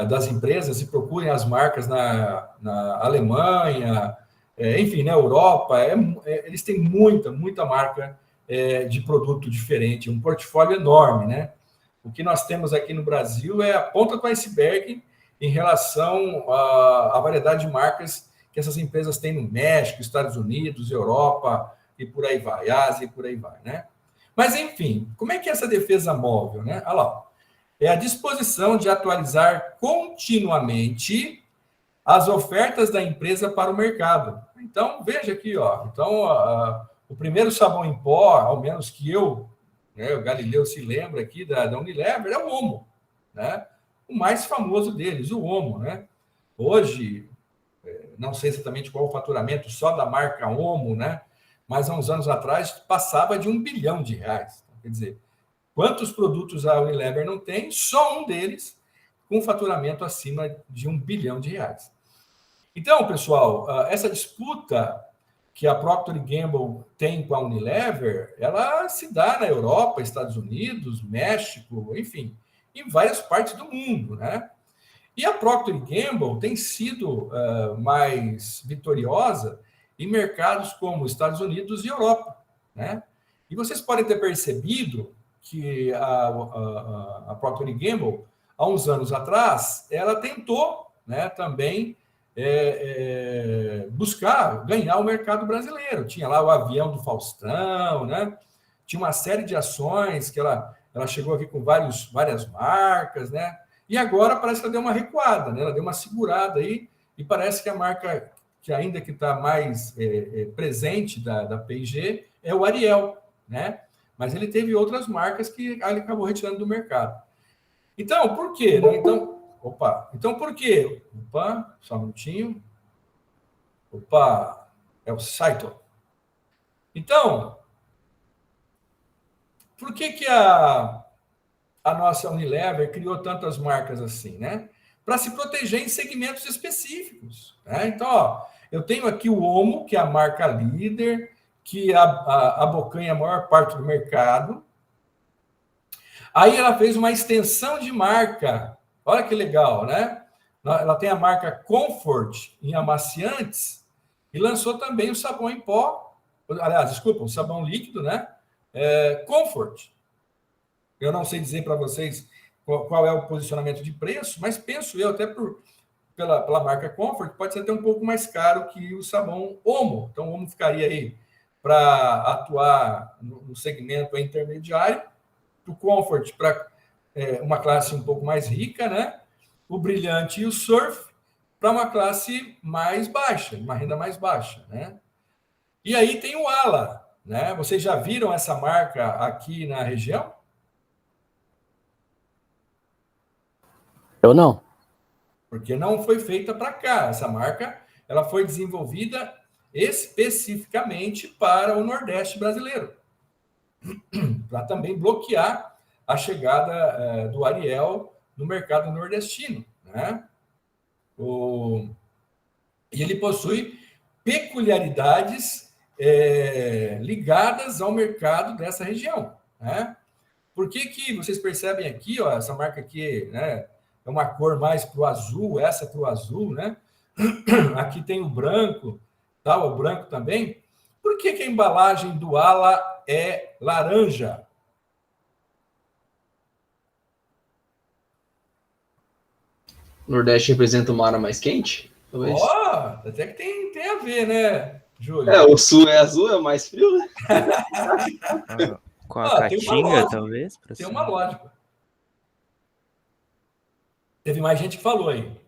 das empresas e procurem as marcas na Alemanha, enfim, na Europa, eles têm muita marca de produto diferente, um portfólio enorme, né? O que nós temos aqui no Brasil é a ponta do iceberg em relação à variedade de marcas que essas empresas têm no México, Estados Unidos, Europa, e por aí vai, Ásia e por aí vai, né? Mas, enfim, como é que é essa defesa móvel, né? Olha lá, é a disposição de atualizar continuamente as ofertas da empresa para o mercado. Então, veja aqui, ó. Então, o primeiro sabão em pó, ao menos que o Galileu se lembra aqui da Unilever, é o Omo, né? O mais famoso deles, o Omo, né? Hoje, não sei exatamente qual o faturamento só da marca Omo, né? Mas há uns anos atrás passava de R$1 bilhão. Quer dizer, quantos produtos a Unilever não tem? Só um deles com faturamento acima de R$1 bilhão. Então, pessoal, essa disputa que a Procter & Gamble tem com a Unilever, ela se dá na Europa, Estados Unidos, México, enfim, em várias partes do mundo, né? E a Procter & Gamble tem sido mais vitoriosa em mercados como Estados Unidos e Europa, né? E vocês podem ter percebido que a Procter & Gamble, há uns anos atrás, ela tentou, né, também buscar ganhar o mercado brasileiro. Tinha lá o avião do Faustão, né? Tinha uma série de ações que ela chegou aqui com várias marcas, né? E agora parece que ela deu uma recuada, né? Ela deu uma segurada aí e parece que a marca que ainda que está mais presente da P&G, é o Ariel, né? Mas ele teve outras marcas que ele acabou retirando do mercado. Então, por quê? Né? Então, por quê? Opa, só um minutinho. Opa, é o Saito. Então, por que a nossa Unilever criou tantas marcas assim, né? Para se proteger em segmentos específicos, né? Então, ó, eu tenho aqui o Omo, que é a marca líder, que abocanha a maior parte do mercado. Aí ela fez uma extensão de marca. Olha que legal, né? Ela tem a marca Comfort em amaciantes e lançou também o sabão em pó, aliás, desculpa, o sabão líquido, né? Comfort. Eu não sei dizer para vocês qual é o posicionamento de preço, mas penso eu, até pela marca Comfort, pode ser até um pouco mais caro que o sabão Omo. Então, o Omo ficaria aí para atuar no segmento intermediário, o Comfort para uma classe um pouco mais rica, né? O Brilhante e o Surf para uma classe mais baixa, uma renda mais baixa, né? E aí tem o Ala, né? Vocês já viram essa marca aqui na região? Eu não. Porque não foi feita para cá. Essa marca ela foi desenvolvida especificamente para o Nordeste brasileiro, para também bloquear a chegada do Ariel no mercado nordestino, né? E ele possui peculiaridades ligadas ao mercado dessa região, né? Por que vocês percebem aqui, ó, essa marca aqui, né, é uma cor mais para o azul, essa para o azul, né? Aqui tem o branco, tá? O branco também. Por que a embalagem do Ala é laranja? Nordeste representa uma área mais quente? Talvez. Até que tem a ver, né, Júlio? O sul é azul, é mais frio, né? Com a caatinga, talvez? Tem uma lógica. Teve mais gente que falou aí.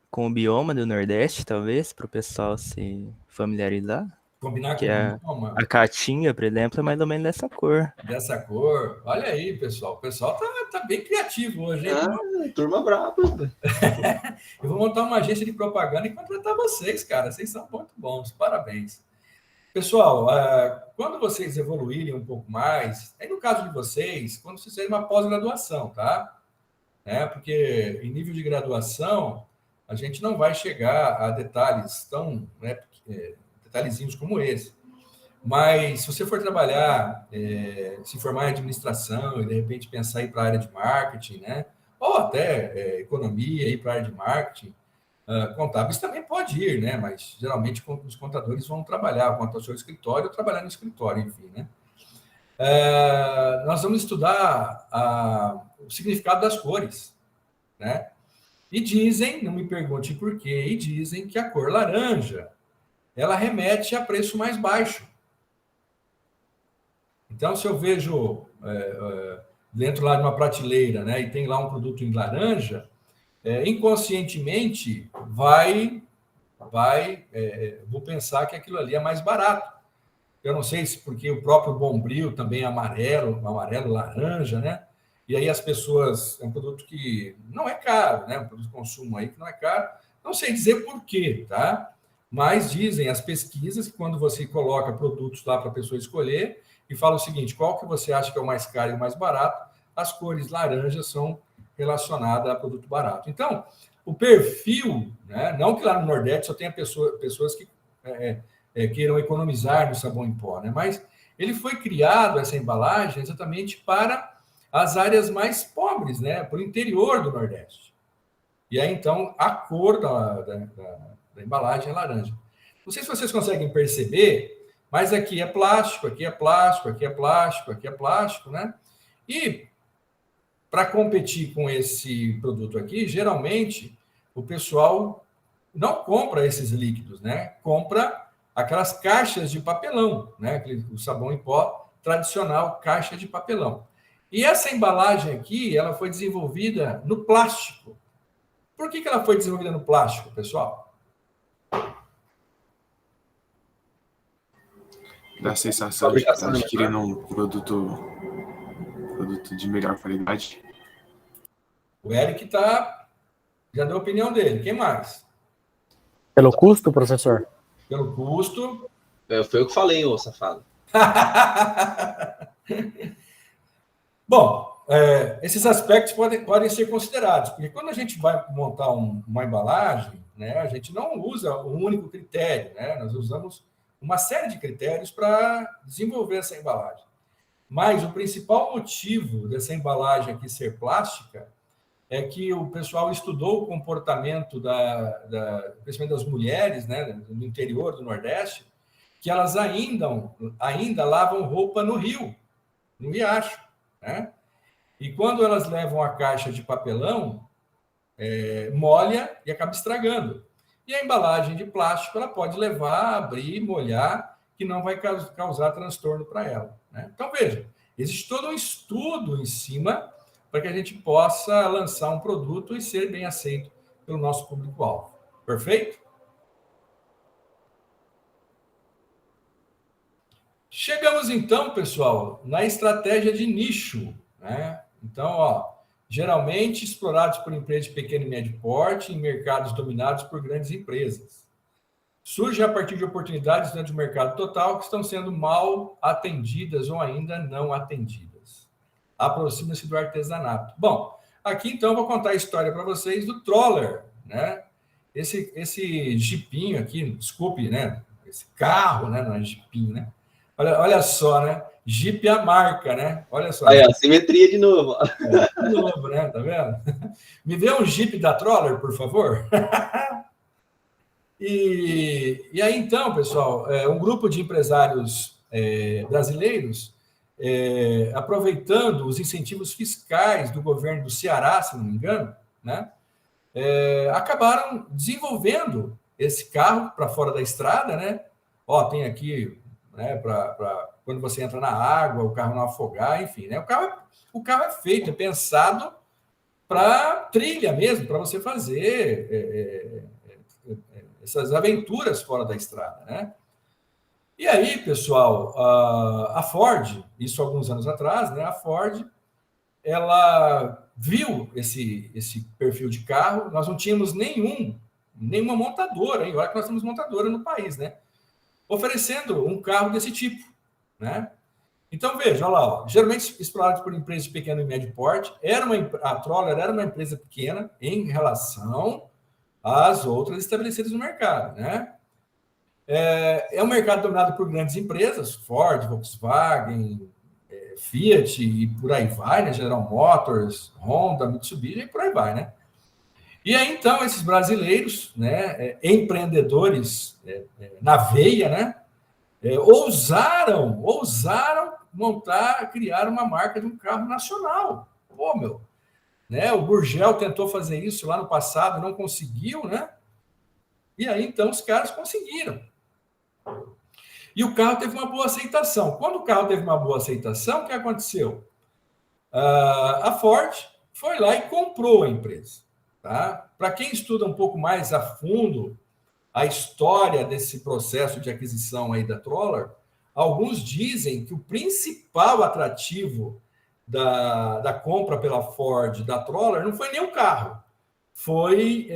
Com o bioma do Nordeste, talvez, para o pessoal se familiarizar. Combinar que com a caatinga, por exemplo, é mais ou menos dessa cor. Dessa cor. Olha aí, pessoal. O pessoal tá bem criativo hoje, hein? Turma brava. Eu vou montar uma agência de propaganda e contratar vocês, cara. Vocês são muito bons. Parabéns. Pessoal, quando vocês evoluírem um pouco mais, aí no caso de vocês, quando vocês fizerem uma pós-graduação, tá? Porque em nível de graduação, a gente não vai chegar a detalhes tão detalhezinhos como esse. Mas se você for trabalhar, se formar em administração e de repente pensar em ir para a área de marketing, né? Ou até economia, ir para a área de marketing, contábeis também pode ir, né? Mas geralmente os contadores vão trabalhar, vão ao seu escritório ou trabalhar no escritório, enfim, né? Nós vamos estudar o significado das cores, né? E dizem, não me pergunte por quê, e dizem que a cor laranja ela remete a preço mais baixo. Então, se eu vejo dentro lá de uma prateleira, né, e tem lá um produto em laranja, inconscientemente vou pensar que aquilo ali é mais barato. Eu não sei se porque o próprio Bombril também é amarelo, laranja, né? E aí as pessoas, é um produto que não é caro, né? Um produto de consumo aí que não é caro. Não sei dizer por quê, tá? Mas dizem as pesquisas que quando você coloca produtos lá para a pessoa escolher e fala o seguinte, qual que você acha que é o mais caro e o mais barato, as cores laranjas são relacionadas a produto barato. Então, o perfil, né? Não que lá no Nordeste só tenha pessoas que queiram economizar no sabão em pó, né? Mas ele foi criado, essa embalagem, exatamente para as áreas mais pobres, né? Para o interior do Nordeste. E aí, então, a cor da embalagem é laranja. Não sei se vocês conseguem perceber, mas aqui é plástico, aqui é plástico, aqui é plástico, aqui é plástico, né? E para competir com esse produto aqui, geralmente o pessoal não compra esses líquidos, né? Compra aquelas caixas de papelão, né? O sabão em pó tradicional, caixa de papelão. E essa embalagem aqui, ela foi desenvolvida no plástico. Por que ela foi desenvolvida no plástico, pessoal? Dá a sensação de que está Fabricação, né? adquirindo um produto de melhor qualidade. O Eric já deu a opinião dele. Quem mais? Pelo custo, professor? Pelo custo. Foi eu que falei, ô safado. Bom, esses aspectos podem ser considerados, porque quando a gente vai montar uma embalagem, né, a gente não usa um único critério, né? Nós usamos uma série de critérios para desenvolver essa embalagem. Mas o principal motivo dessa embalagem aqui ser plástica é que o pessoal estudou o comportamento principalmente das mulheres, né, no interior do Nordeste, que elas ainda lavam roupa no rio, no riacho, né? E quando elas levam a caixa de papelão, molha e acaba estragando. E a embalagem de plástico ela pode levar, abrir, molhar, que não vai causar transtorno para ela, né? Então, veja, existe todo um estudo em cima para que a gente possa lançar um produto e ser bem aceito pelo nosso público-alvo. Perfeito? Chegamos, então, pessoal, na estratégia de nicho, né? Então, geralmente explorados por empresas de pequeno e médio porte em mercados dominados por grandes empresas. Surge a partir de oportunidades dentro do mercado total que estão sendo mal atendidas ou ainda não atendidas. Aproxima-se do artesanato. Bom, aqui, então, eu vou contar a história para vocês do Troller, né? Esse jipinho aqui, desculpe, né? Esse carro, né? Não é jipinho, né? Olha só, né? Jeep é a marca, né? Olha só. Aí, simetria de novo. De novo, né? Tá vendo? Me dê um Jeep da Troller, por favor. E aí, então, pessoal, um grupo de empresários brasileiros, aproveitando os incentivos fiscais do governo do Ceará, se não me engano, né? Acabaram desenvolvendo esse carro para fora da estrada, né? Tem aqui, né, para quando você entra na água, o carro não afogar, enfim, né? O carro é feito, é pensado para trilha mesmo, para você fazer essas aventuras fora da estrada, né? E aí, pessoal, a Ford, isso alguns anos atrás, né? A Ford, ela viu esse perfil de carro. Nós não tínhamos nenhuma montadora, hein? Olha que nós temos montadora no país, né? Oferecendo um carro desse tipo, né? Então, veja, olha lá, geralmente explorado por empresas de pequeno e médio porte, a Troller era uma empresa pequena em relação às outras estabelecidas no mercado, né? É um mercado dominado por grandes empresas, Ford, Volkswagen, Fiat e por aí vai, né? General Motors, Honda, Mitsubishi e por aí vai, né? E aí, então, esses brasileiros, né, empreendedores na veia, né, ousaram criar uma marca de um carro nacional. Pô, meu, né, o Gurgel tentou fazer isso lá no passado, não conseguiu, né? E aí, então, os caras conseguiram. E o carro teve uma boa aceitação. Quando o carro teve uma boa aceitação, o que aconteceu? A Ford foi lá e comprou a empresa. Tá? Para quem estuda um pouco mais a fundo a história desse processo de aquisição aí da Troller, alguns dizem que o principal atrativo da compra pela Ford da Troller não foi nem o carro, foi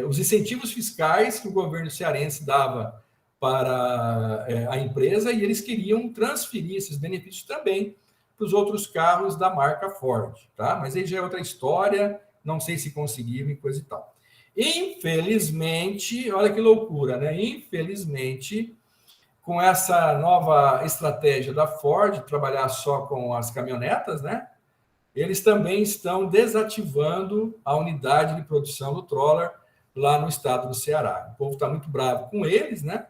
os incentivos fiscais que o governo cearense dava para a empresa e eles queriam transferir esses benefícios também para os outros carros da marca Ford. Tá? Mas aí já é outra história. Não sei se conseguiram e coisa e tal. Infelizmente, olha que loucura, né? Infelizmente, com essa nova estratégia da Ford, trabalhar só com as caminhonetas, né? Eles também estão desativando a unidade de produção do Troller lá no estado do Ceará. O povo está muito bravo com eles, né?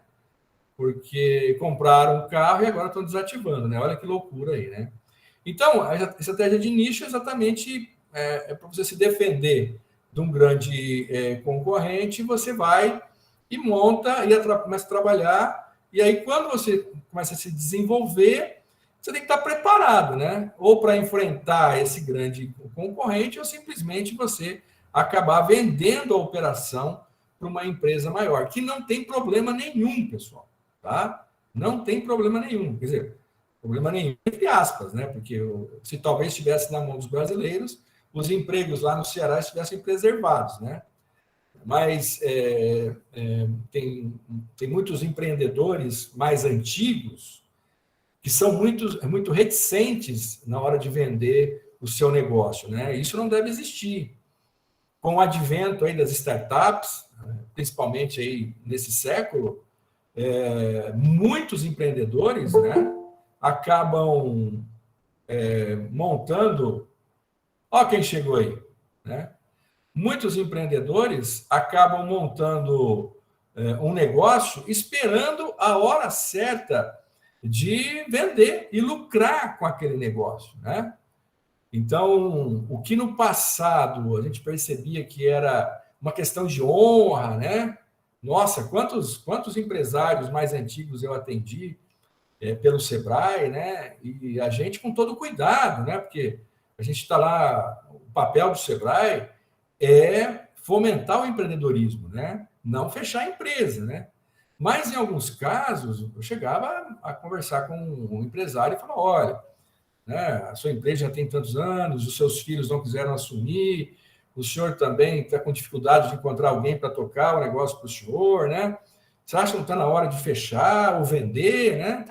Porque compraram um carro e agora estão desativando, né? Olha que loucura aí, né? Então, a estratégia de nicho é exatamente para você se defender de um grande concorrente, você vai e monta e começa a trabalhar, e aí quando você começa a se desenvolver, você tem que estar preparado, né? Ou para enfrentar esse grande concorrente, ou simplesmente você acabar vendendo a operação para uma empresa maior, que não tem problema nenhum, pessoal, tá? Não tem problema nenhum, quer dizer, problema nenhum, entre aspas, né? Porque se talvez estivesse na mão dos brasileiros, os empregos lá no Ceará estivessem preservados, né? Mas tem muitos empreendedores mais antigos que são muito reticentes na hora de vender o seu negócio, né? Isso não deve existir. Com o advento aí das startups, principalmente aí nesse século, muitos empreendedores, né, acabam montando... Ó quem chegou aí, né? Muitos empreendedores acabam montando um negócio esperando a hora certa de vender e lucrar com aquele negócio, né? Então, o que no passado a gente percebia que era uma questão de honra, né? Nossa, quantos empresários mais antigos eu atendi pelo Sebrae, né? E a gente com todo cuidado, né? Porque a gente está lá, o papel do Sebrae é fomentar o empreendedorismo, né? Não fechar a empresa, né? Mas, em alguns casos, eu chegava a conversar com um empresário e falava, olha, né, a sua empresa já tem tantos anos, os seus filhos não quiseram assumir, o senhor também está com dificuldade de encontrar alguém para tocar o negócio para o senhor, né? Você acha que não está na hora de fechar ou vender, né?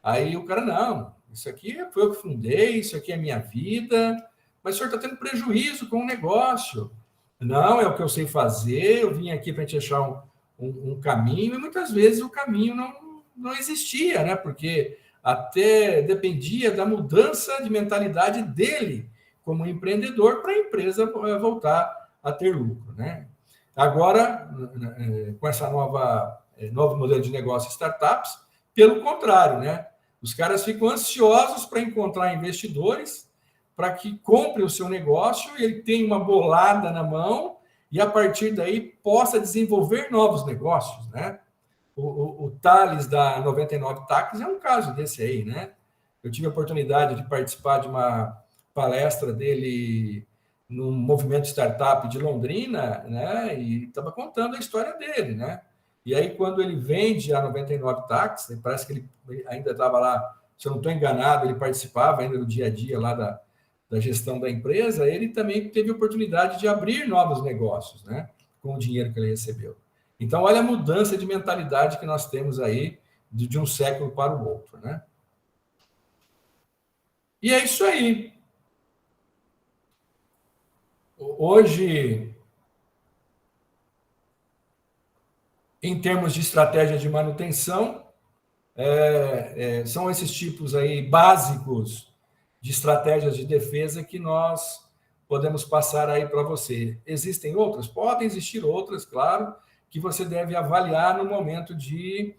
Aí o cara, não, isso aqui foi eu que fundei, isso aqui é minha vida, mas o senhor está tendo prejuízo com o negócio. Não, é o que eu sei fazer, eu vim aqui para a gente achar um caminho, e muitas vezes o caminho não existia, né? Porque até dependia da mudança de mentalidade dele como empreendedor para a empresa voltar a ter lucro, né? Agora, com essa novo modelo de negócio startups, pelo contrário, né? Os caras ficam ansiosos para encontrar investidores para que compre o seu negócio e ele tenha uma bolada na mão e, a partir daí, possa desenvolver novos negócios, né? O Thales, da 99 Táxis, é um caso desse aí, né? Eu tive a oportunidade de participar de uma palestra dele num movimento startup de Londrina, né? E estava contando a história dele, né? E aí, quando ele vende a 99 Táxis, parece que ele ainda estava lá, se eu não estou enganado, ele participava ainda do dia a dia lá da gestão da empresa, ele também teve a oportunidade de abrir novos negócios, né? Com o dinheiro que ele recebeu. Então, olha a mudança de mentalidade que nós temos aí de um século para o outro, né? E é isso aí. Hoje, em termos de estratégia de manutenção, são esses tipos aí básicos de estratégias de defesa que nós podemos passar aí para você. Existem outras? Podem existir outras, claro, que você deve avaliar no momento de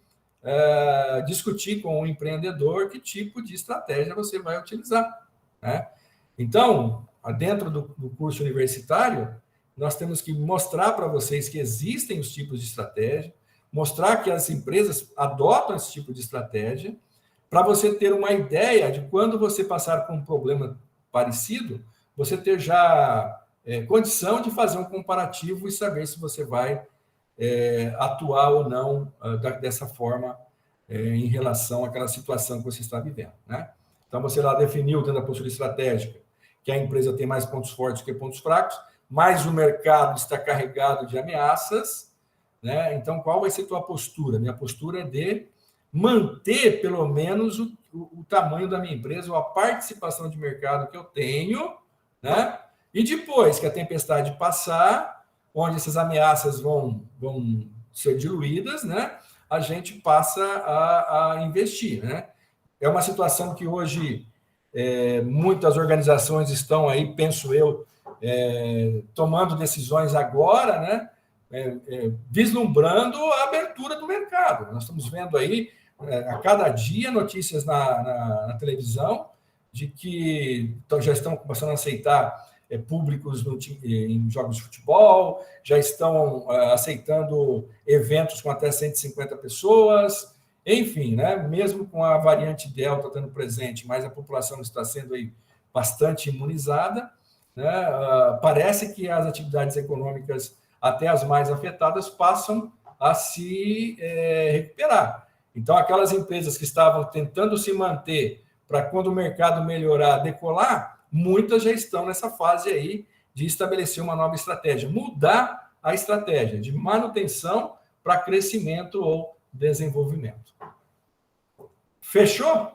discutir com o empreendedor que tipo de estratégia você vai utilizar, né? Então, dentro do curso universitário, nós temos que mostrar para vocês que existem os tipos de estratégia, mostrar que as empresas adotam esse tipo de estratégia, para você ter uma ideia de quando você passar por um problema parecido, você ter já condição de fazer um comparativo e saber se você vai atuar ou não dessa forma em relação àquela situação que você está vivendo, né? Então, você lá definiu dentro da postura estratégica que a empresa tem mais pontos fortes que pontos fracos, mas o mercado está carregado de ameaças, né? Então, qual vai ser a tua postura? Minha postura é de manter, pelo menos, o tamanho da minha empresa, ou a participação de mercado que eu tenho, né? E depois que a tempestade passar, onde essas ameaças vão ser diluídas, né? A gente passa a investir, né? É uma situação que hoje muitas organizações estão aí, penso eu, tomando decisões agora, né? Vislumbrando a abertura do mercado. Nós estamos vendo aí, a cada dia, notícias na televisão de que já estão começando a aceitar públicos em jogos de futebol, já estão aceitando eventos com até 150 pessoas, enfim, né? Mesmo com a variante Delta estando presente, mas a população está sendo aí bastante imunizada, né, parece que as atividades econômicas, até as mais afetadas, passam a se recuperar. Então, aquelas empresas que estavam tentando se manter para quando o mercado melhorar, decolar, muitas já estão nessa fase aí de estabelecer uma nova estratégia, mudar a estratégia de manutenção para crescimento ou desenvolvimento. Fechou?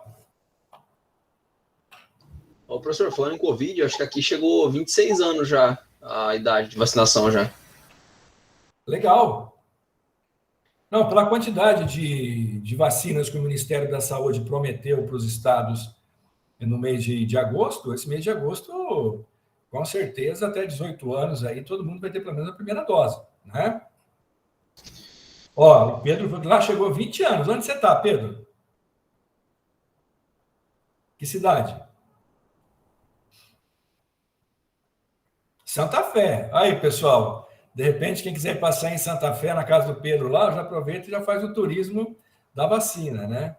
Ô, professor, falando em Covid, acho que aqui chegou 26 anos já a idade de vacinação já. Legal. Não, pela quantidade de vacinas que o Ministério da Saúde prometeu para os estados no mês de agosto, esse mês de agosto, com certeza, até 18 anos aí, todo mundo vai ter pelo menos a primeira dose, né? Ó, o Pedro lá chegou 20 anos. Onde você está, Pedro? Que cidade? Santa Fé. Aí, pessoal, de repente, quem quiser passar em Santa Fé, na casa do Pedro lá, já aproveita e já faz o turismo da vacina, né?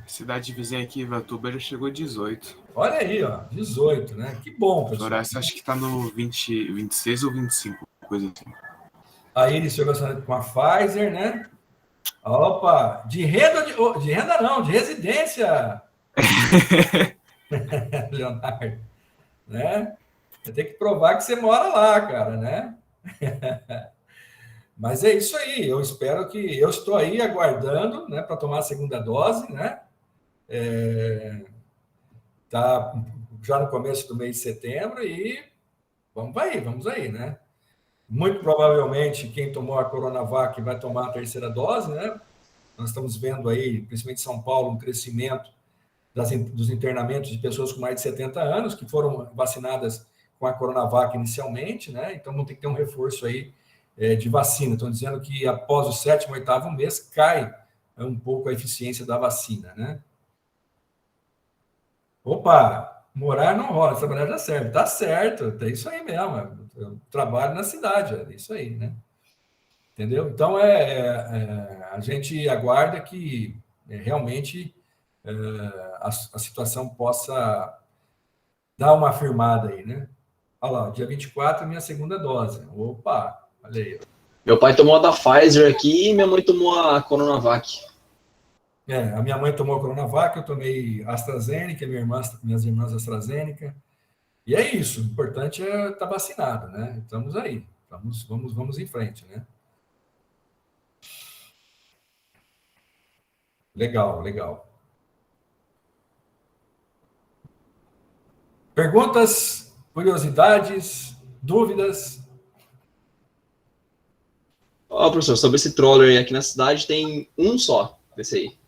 Cidade vizinha aqui, Ivatuba, já chegou 18. Olha aí, ó, 18, né? Que bom, pessoal. Floresta acho que tá no 20, 26 ou 25, coisa assim. Aí ele chegou com a Pfizer, né? Opa, de renda não, de residência, Leonardo, né? Você tem que provar que você mora lá, cara, né? Mas é isso aí, eu espero que... Eu estou aí aguardando, né, para tomar a segunda dose, né? Tá já no começo do mês de setembro e vamos aí, né? Muito provavelmente quem tomou a Coronavac vai tomar a terceira dose, né? Nós estamos vendo aí, principalmente em São Paulo, um crescimento dos internamentos de pessoas com mais de 70 anos que foram vacinadas com a Coronavac inicialmente, né? Então vão ter que ter um reforço aí de vacina. Estão dizendo que após o 7º, 8º mês cai um pouco a eficiência da vacina, né? Opa, morar não rola, trabalhar já serve. Tá certo, é isso aí mesmo. Eu trabalho na cidade, é isso aí, né? Entendeu? Então, a gente aguarda que realmente a situação possa dar uma afirmada aí, né? Olha lá, dia 24 minha segunda dose. Opa, olha aí. Meu pai tomou a da Pfizer aqui e minha mãe tomou a Coronavac. A minha mãe tomou a Coronavac, eu tomei AstraZeneca, minhas irmãs AstraZeneca. E é isso, o importante é estar vacinado, né? Estamos aí, vamos em frente, né? Legal, legal. Perguntas, curiosidades, dúvidas? Ó, professor, sobre esse troller aí aqui na cidade tem um só desse aí,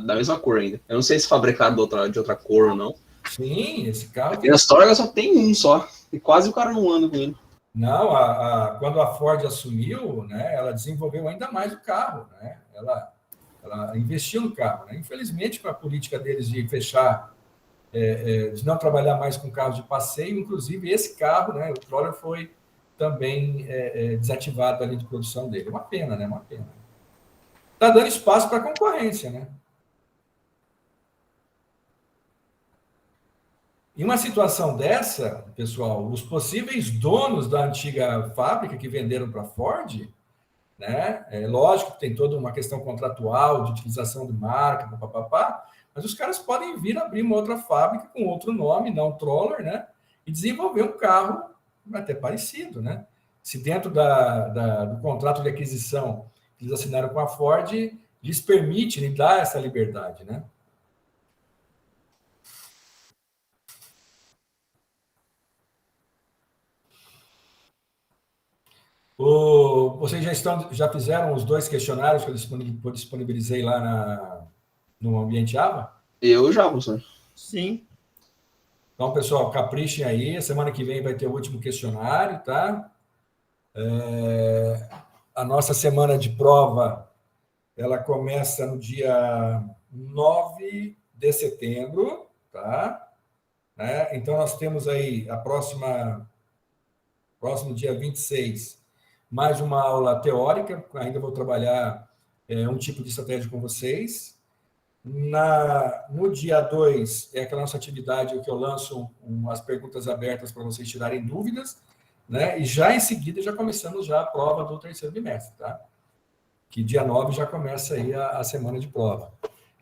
da mesma cor ainda. Eu não sei se fabricado de outra cor ou não. Sim, esse carro... Aqui na Astorga só tem um só, e quase o cara não anda com ele. Não, quando a Ford assumiu, né, ela desenvolveu ainda mais o carro, né? Ela investiu no carro, né? Infelizmente, com a política deles de fechar, de não trabalhar mais com carros de passeio, inclusive esse carro, né, o Troller foi também desativado ali de produção dele. Uma pena, né? Uma pena. Está dando espaço para concorrência, né? Em uma situação dessa, pessoal, os possíveis donos da antiga fábrica que venderam para a Ford, né? É lógico que tem toda uma questão contratual de utilização de marca, papapá, mas os caras podem vir abrir uma outra fábrica com outro nome, não Troller, né? E desenvolver um carro até parecido, né? Se dentro do contrato de aquisição que eles assinaram com a Ford, lhes permite, lhe dá essa liberdade, né? Vocês já fizeram os 2 questionários que eu disponibilizei lá no Ambiente Java? Eu já, professor. Sim. Então, pessoal, caprichem aí. Semana que vem vai ter o último questionário, tá? A nossa semana de prova, ela começa no dia 9 de setembro, tá? Então, nós temos aí próximo dia 26, mais uma aula teórica, ainda vou trabalhar um tipo de estratégia com vocês. No dia 2, é aquela nossa atividade que eu lanço as perguntas abertas para vocês tirarem dúvidas, né? E já em seguida já começamos já a prova do terceiro bimestre, tá? Que dia 9 já começa aí a semana de prova.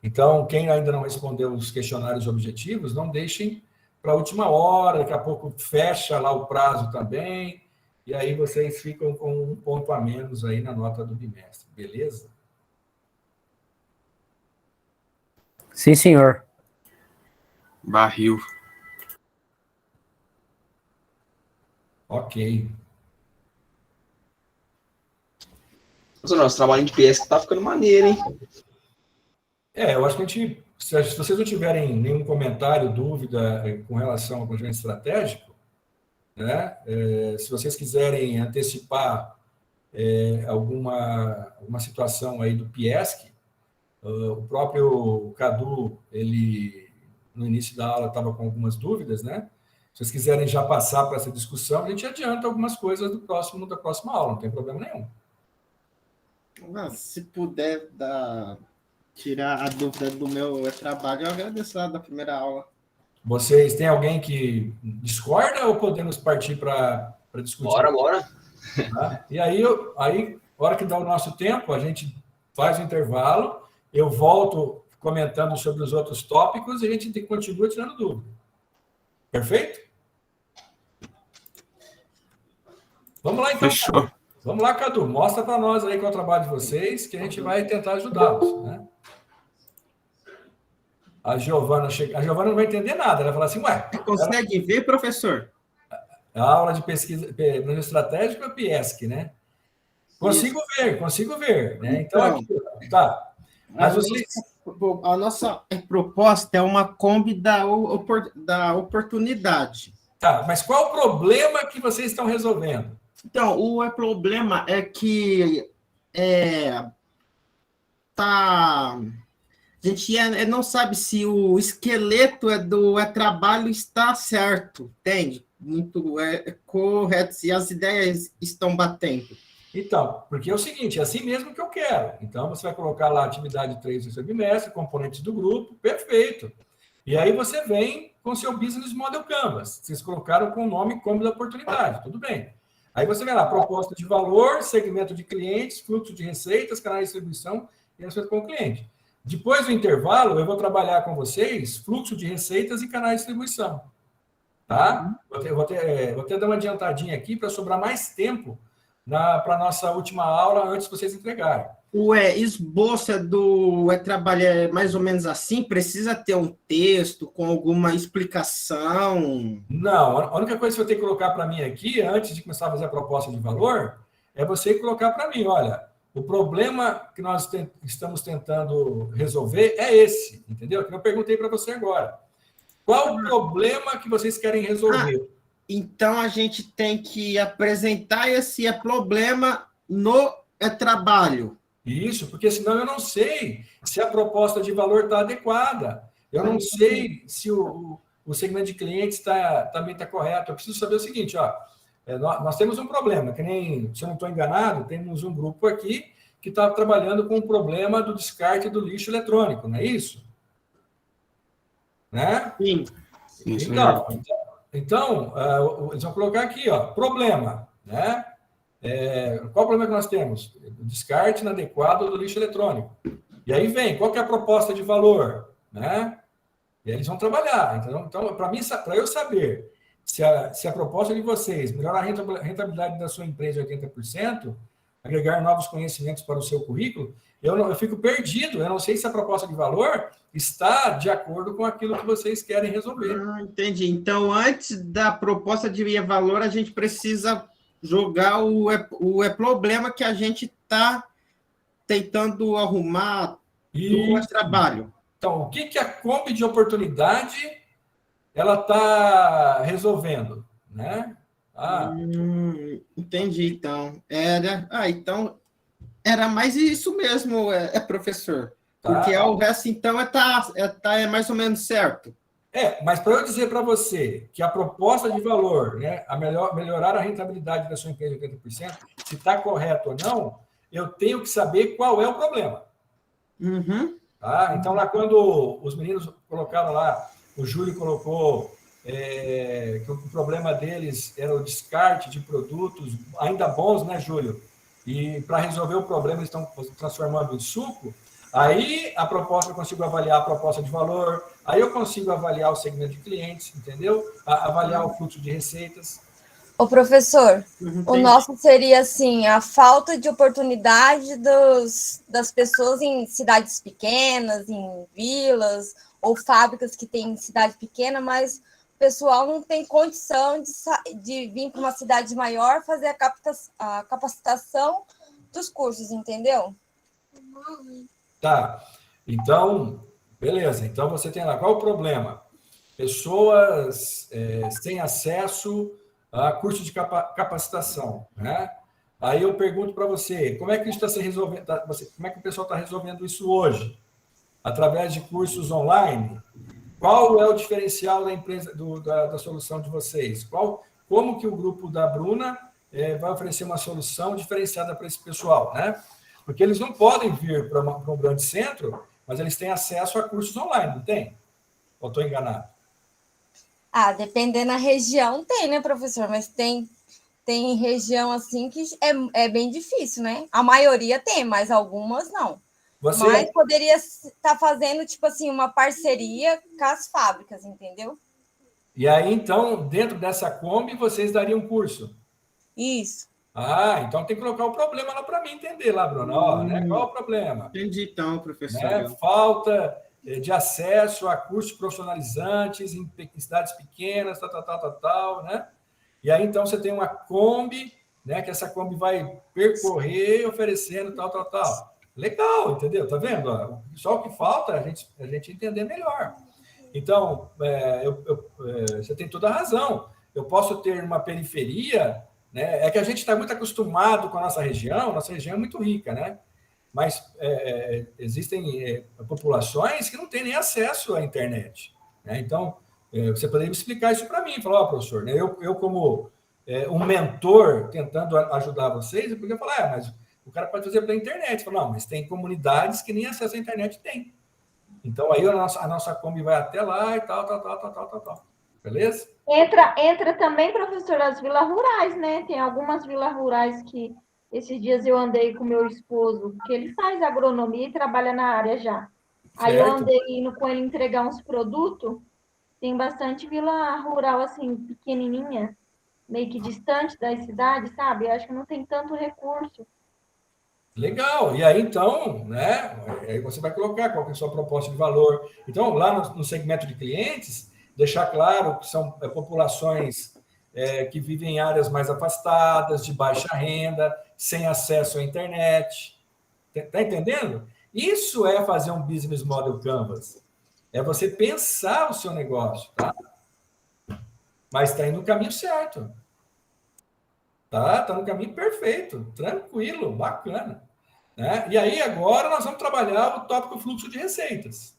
Então, quem ainda não respondeu os questionários objetivos, não deixem para a última hora, daqui a pouco fecha lá o prazo também, e aí vocês ficam com um ponto a menos aí na nota do bimestre, beleza? Sim, senhor. Barril. Ok. Professor, nosso trabalho de PS tá ficando maneiro, hein? Eu acho que se vocês não tiverem nenhum comentário, dúvida com relação ao planejamento estratégico, né, se vocês quiserem antecipar alguma situação aí do PIESC, o próprio Cadu, ele, no início da aula, estava com algumas dúvidas, né? Se vocês quiserem já passar para essa discussão, a gente adianta algumas coisas da próxima aula, não tem problema nenhum. Se puder tirar a dúvida do meu trabalho, eu agradeço lá da primeira aula. Vocês têm alguém que discorda ou podemos partir para discutir? Bora. Tá? E aí, na hora que dá o nosso tempo, a gente faz o intervalo, eu volto comentando sobre os outros tópicos e a gente continua tirando dúvida. Perfeito? Vamos lá, então. Fechou. Vamos lá, Cadu. Mostra para nós aí qual é o trabalho de vocês, que a gente vai tentar ajudá-los, né? A Giovana não vai entender nada. Ela vai falar assim, ué... Consegue ver, professor? A aula de pesquisa estratégica é o PIESC, né? Consigo ver, né? Então aqui, tá. Mas a nossa proposta é uma Kombi da oportunidade. Tá, mas qual o problema que vocês estão resolvendo? Então, o problema é que a gente não sabe se o esqueleto do trabalho está certo, entende? Muito correto, se as ideias estão batendo. Então, porque é o seguinte, é assim mesmo que eu quero. Então, você vai colocar lá atividade 3 do seu bimestre, componentes do grupo, perfeito. E aí você vem com o seu Business Model Canvas. Vocês colocaram com o nome Kombi da oportunidade, tudo bem. Aí você vê lá, proposta de valor, segmento de clientes, fluxo de receitas, canal de distribuição e relacionamento com o cliente. Depois do intervalo, eu vou trabalhar com vocês fluxo de receitas e canal de distribuição. Tá? Vou até dar uma adiantadinha aqui para sobrar mais tempo para a nossa última aula antes de vocês entregarem. O esboço do trabalho é mais ou menos assim? Precisa ter um texto com alguma explicação? Não, a única coisa que você tem que colocar para mim aqui, antes de começar a fazer a proposta de valor, é você colocar para mim, olha, o problema que nós estamos tentando resolver é esse, entendeu? Que eu perguntei para você agora. Qual o problema que vocês querem resolver? Então, a gente tem que apresentar esse problema no trabalho. Isso, porque senão eu não sei se a proposta de valor está adequada. Eu não sei se o segmento de clientes também está correto. Eu preciso saber o seguinte, ó, nós temos um problema, que nem, se eu não estou enganado, temos um grupo aqui que está trabalhando com o problema do descarte do lixo eletrônico, não é isso? Né? Sim. Então, eles vão colocar aqui, ó, problema, né? Qual o problema que nós temos? O descarte inadequado do lixo eletrônico. E aí vem, qual que é a proposta de valor? Né? E aí eles vão trabalhar. Então para eu saber se a proposta de vocês melhorar a rentabilidade da sua empresa em 80%, agregar novos conhecimentos para o seu currículo, eu fico perdido. Eu não sei se a proposta de valor está de acordo com aquilo que vocês querem resolver. Entendi. Então, antes da proposta de valor, a gente precisa jogar o problema que a gente está tentando arrumar no trabalho. Então, o que a Kombi de oportunidade ela está resolvendo, né? Entendi, então. Então, era mais isso mesmo, professor. Tá. Porque o resto, então, é mais ou menos certo. Mas para eu dizer para você que a proposta de valor, né, melhorar a rentabilidade da sua empresa em 80%, se está correto ou não, eu tenho que saber qual é o problema. Uhum. Tá? Então, lá quando os meninos colocaram lá, o Júlio colocou que o problema deles era o descarte de produtos ainda bons, né, Júlio? E para resolver o problema, eles estão transformando em suco. Aí a proposta, eu consigo avaliar a proposta de valor, aí eu consigo avaliar o segmento de clientes, entendeu? Avaliar o fluxo de receitas. Ô, professor, o nosso seria, assim, a falta de oportunidade das pessoas em cidades pequenas, em vilas, ou fábricas que têm cidade pequena, mas o pessoal não tem condição de vir para uma cidade maior fazer a capacitação dos cursos, entendeu? Tá, então, beleza. Então, você tem lá, qual o problema? Pessoas sem acesso a curso de capacitação, né? Aí eu pergunto para você, como é que isso está se resolvendo? Como é que o pessoal está resolvendo isso hoje? Através de cursos online? Qual é o diferencial da empresa, da solução de vocês? Como que o grupo da Bruna vai oferecer uma solução diferenciada para esse pessoal, né? Porque eles não podem vir para um grande centro, mas eles têm acesso a cursos online, não tem? Ou estou enganado? Dependendo da região, tem, né, professor? Mas tem região, assim, que é bem difícil, né? A maioria tem, mas algumas não. Mas poderia estar fazendo, tipo assim, uma parceria com as fábricas, entendeu? E aí, então, dentro dessa Kombi, vocês dariam curso? Isso. Então tem que colocar o problema lá para mim entender lá, Bruno. Né? Qual é o problema? Entendi, então, professor. Né? Falta de acesso a cursos profissionalizantes em cidades pequenas, tal, né? E aí, então, você tem uma Kombi, né? Que essa Kombi vai percorrer oferecendo tal. Legal, entendeu? Tá vendo? Só o que falta é a gente entender melhor. Então, você tem toda a razão. Eu posso ter uma periferia, né? É que a gente está muito acostumado com a nossa região é muito rica, né? Mas existem populações que não têm nem acesso à internet, né? Então, você poderia me explicar isso para mim, falar, professor, né? Eu como um mentor tentando ajudar vocês, eu podia falar, mas o cara pode fazer pela internet. Falo, não, mas tem comunidades que nem acesso à internet tem. Então, aí a nossa Kombi vai até lá e tal. Beleza? Entra também, professor, as vilas rurais, né? Tem algumas vilas rurais que esses dias eu andei com meu esposo, que ele faz agronomia e trabalha na área já. Certo. Aí eu andei indo com ele entregar uns produtos. Tem bastante vila rural, assim, pequenininha, meio que distante das cidades, sabe? Eu acho que não tem tanto recurso. Legal. E aí, então, né? Aí você vai colocar qual que é a sua proposta de valor. Então, lá no segmento de clientes, deixar claro que são populações que vivem em áreas mais afastadas, de baixa renda, sem acesso à internet. Está entendendo? Isso é fazer um business model canvas. É você pensar o seu negócio, tá? Mas está indo no caminho certo. Tá no caminho perfeito, tranquilo, bacana. Né? E aí, agora, nós vamos trabalhar o tópico fluxo de receitas.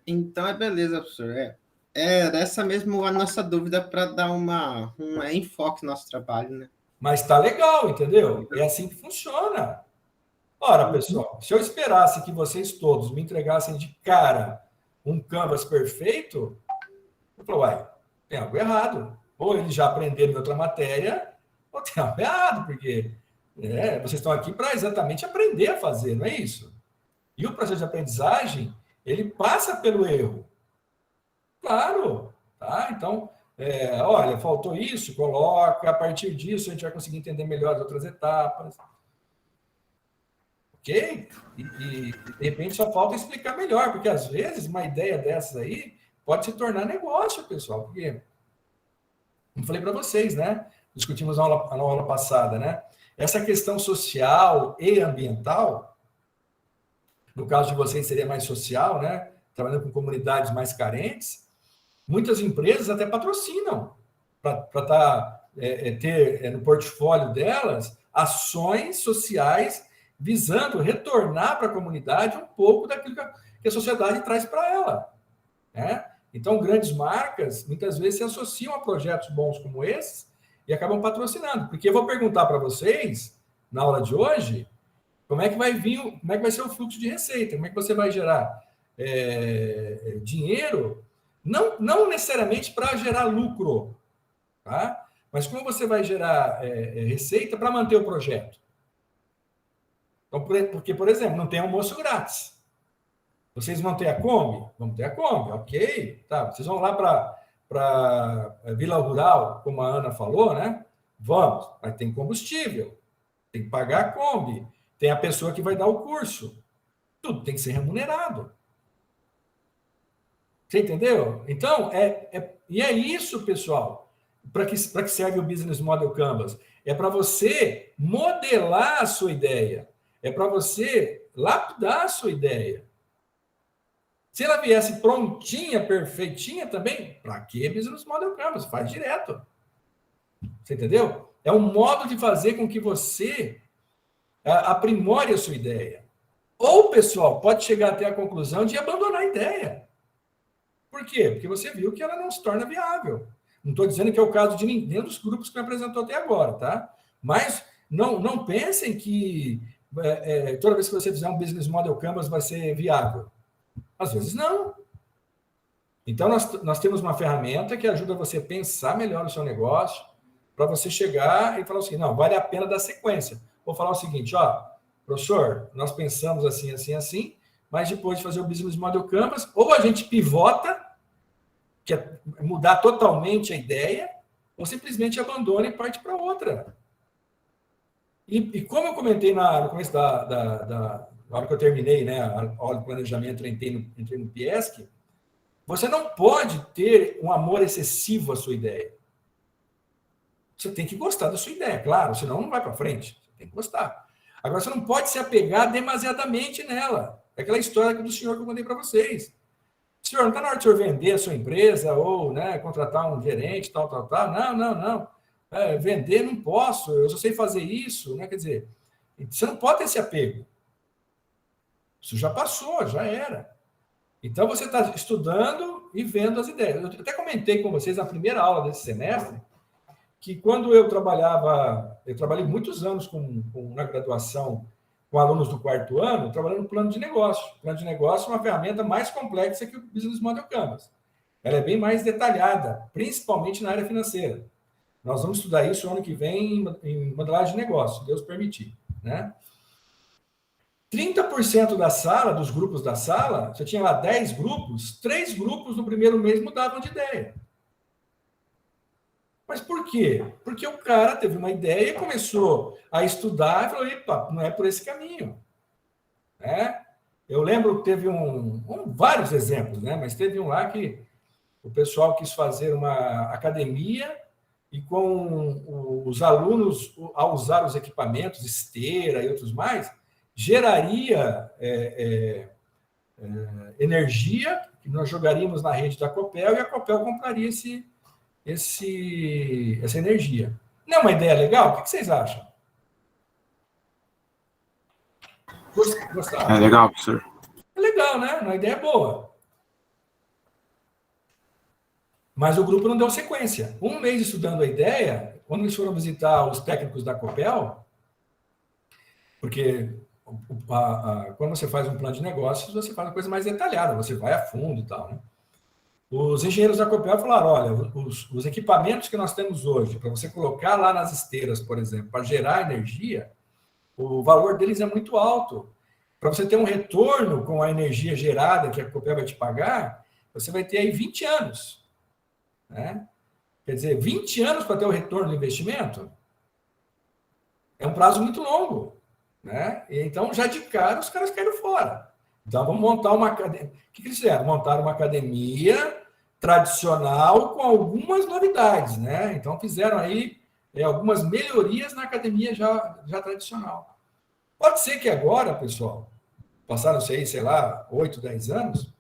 Então é beleza, professor. Essa mesmo a nossa dúvida para dar um enfoque no nosso trabalho, né? Mas tá legal, entendeu? É assim que funciona. Ora, pessoal, se eu esperasse que vocês todos me entregassem de cara um canvas perfeito, eu falo, tem algo errado. Ou eles já aprenderam em outra matéria, ou tem algo errado, porque vocês estão aqui para exatamente aprender a fazer, não é isso? E o processo de aprendizagem, ele passa pelo erro. Claro, tá? Então, olha, faltou isso, coloca, a partir disso a gente vai conseguir entender melhor as outras etapas. Ok? E de repente só falta explicar melhor, porque às vezes uma ideia dessas aí pode se tornar negócio, pessoal, porque, como falei para vocês, né? Discutimos na aula passada, né? Essa questão social e ambiental, no caso de vocês seria mais social, né? Trabalhando com comunidades mais carentes, muitas empresas até patrocinam para ter no portfólio delas ações sociais visando retornar para a comunidade um pouco daquilo que a sociedade traz para ela. Né? Então, grandes marcas, muitas vezes, se associam a projetos bons como esses e acabam patrocinando. Porque eu vou perguntar para vocês, na aula de hoje, Como é que vai vir, como é que vai ser o fluxo de receita? Como é que você vai gerar dinheiro? Não necessariamente para gerar lucro, tá? Mas como você vai gerar receita para manter o projeto? Então, porque, por exemplo, não tem almoço grátis. Vocês vão ter a Kombi? Vão ter a Kombi, ok. Tá, vocês vão lá para Vila Rural, como a Ana falou, né? Vamos, mas tem combustível, tem que pagar a Kombi, tem a pessoa que vai dar o curso. Tudo tem que ser remunerado. Você entendeu? Então, e é isso, pessoal, para que serve o Business Model Canvas. É para você modelar a sua ideia. É para você lapidar a sua ideia. Se ela viesse prontinha, perfeitinha também, para que Business Model Canvas? Faz direto. Você entendeu? É um modo de fazer com que você aprimore a sua ideia. Ou, pessoal, pode chegar até a conclusão de abandonar a ideia. Por quê? Porque você viu que ela não se torna viável. Não estou dizendo que é o caso de nenhum dos grupos que me apresentou até agora, tá? Mas não pensem que toda vez que você fizer um Business Model Canvas vai ser viável. Às vezes não. Então, nós temos uma ferramenta que ajuda você a pensar melhor o seu negócio, para você chegar e falar assim, não, vale a pena dar sequência. Vou falar o seguinte, ó, professor, nós pensamos assim, assim, assim, mas depois de fazer o Business Model Canvas, ou a gente pivota, que é mudar totalmente a ideia, ou simplesmente abandona e parte para outra. E como eu comentei no começo na hora que eu terminei, né, a aula de planejamento, entrei no PIESC, você não pode ter um amor excessivo à sua ideia. Você tem que gostar da sua ideia, claro, senão não vai para frente. Você tem que gostar. Agora, você não pode se apegar demasiadamente nela. É aquela história do senhor que eu contei para vocês. Senhor, não está na hora de o senhor vender a sua empresa ou, né, contratar um gerente, tal. Não. Vender não posso, eu só sei fazer isso, né? Quer dizer, você não pode ter esse apego. Isso já passou, já era. Então, você está estudando e vendo as ideias. Eu até comentei com vocês na primeira aula desse semestre que quando eu trabalhei muitos anos na graduação com alunos do quarto ano, trabalhando no plano de negócio. O plano de negócio é uma ferramenta mais complexa que o Business Model Canvas. Ela é bem mais detalhada, principalmente na área financeira. Nós vamos estudar isso ano que vem em modelagem de negócio, se Deus permitir, né? 30% da sala, dos grupos da sala, você tinha lá 10 grupos, 3 grupos no primeiro mês mudavam de ideia. Mas por quê? Porque o cara teve uma ideia, começou a estudar e falou, epa, não é por esse caminho. Né? Eu lembro que teve vários exemplos, né? Mas teve um lá que o pessoal quis fazer uma academia e com os alunos, ao usar os equipamentos, esteira e outros mais, geraria energia que nós jogaríamos na rede da Copel e a Copel compraria essa energia. Não é uma ideia legal? O que vocês acham? Gostaram? É legal, professor. É legal, né? Uma ideia boa. Mas o grupo não deu sequência. Um mês estudando a ideia, quando eles foram visitar os técnicos da Copel, porque quando você faz um plano de negócios, você faz uma coisa mais detalhada, você vai a fundo e tal, né? Os engenheiros da Copel falaram, olha, os equipamentos que nós temos hoje, para você colocar lá nas esteiras, por exemplo, para gerar energia, o valor deles é muito alto. Para você ter um retorno com a energia gerada que a Copel vai te pagar, você vai ter aí 20 anos. Né? Quer dizer, 20 anos para ter o retorno do investimento é um prazo muito longo. Né? Então, já de cara, os caras caíram fora. Então, vamos montar uma academia. O que eles fizeram? Montaram uma academia tradicional com algumas novidades. Né? Então, fizeram aí algumas melhorias na academia já tradicional. Pode ser que agora, pessoal, passaram-se aí, sei lá, 8, 10 anos,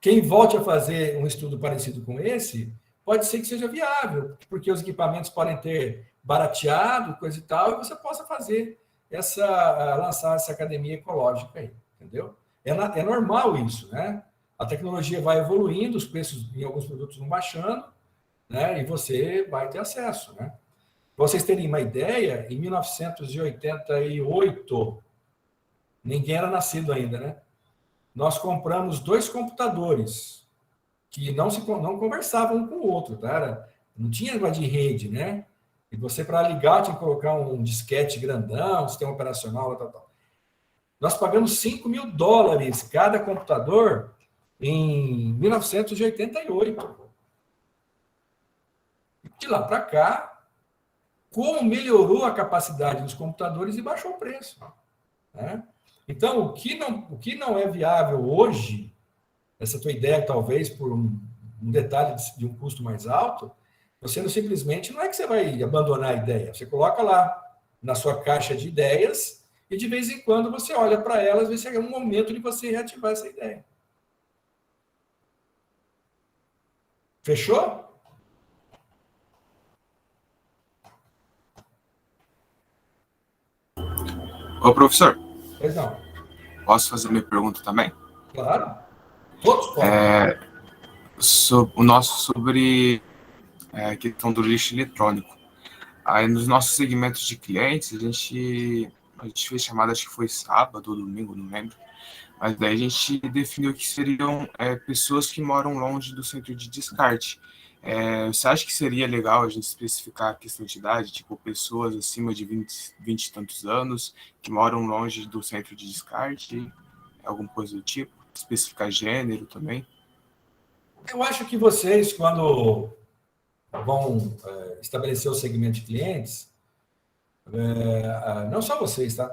quem volte a fazer um estudo parecido com esse, pode ser que seja viável, porque os equipamentos podem ter barateado, coisa e tal, e você possa fazer lançar essa academia ecológica aí, entendeu? É normal isso, né? A tecnologia vai evoluindo, os preços em alguns produtos vão baixando, né? E você vai ter acesso, né? Para vocês terem uma ideia, em 1988, ninguém era nascido ainda, né? Nós compramos 2 computadores que não conversavam um com o outro, tá? Não tinha negócio de rede, né? E você, para ligar, tinha que colocar um disquete grandão, sistema operacional, tal. Nós pagamos $5.000 cada computador em 1988. De lá para cá, como melhorou a capacidade dos computadores e baixou o preço, né? Então, o que não é viável hoje, essa tua ideia, talvez, por um detalhe de um custo mais alto, você não simplesmente, não é que você vai abandonar a ideia, você coloca lá na sua caixa de ideias e de vez em quando você olha para elas e vê se é um momento de você reativar essa ideia. Fechou? Ô, professor, Pois não. posso fazer minha pergunta também? Claro. Todos podem. O nosso sobre a questão do lixo eletrônico. Aí, nos nossos segmentos de clientes, a gente fez chamada, acho que foi sábado ou domingo, não lembro. Mas daí a gente definiu que seriam pessoas que moram longe do centro de descarte. Você acha que seria legal a gente especificar a questão de idade, tipo pessoas acima de 20 e tantos anos, que moram longe do centro de descarte, alguma coisa do tipo? Especificar gênero também? Eu acho que vocês, quando vão estabelecer o segmento de clientes, não só vocês, tá?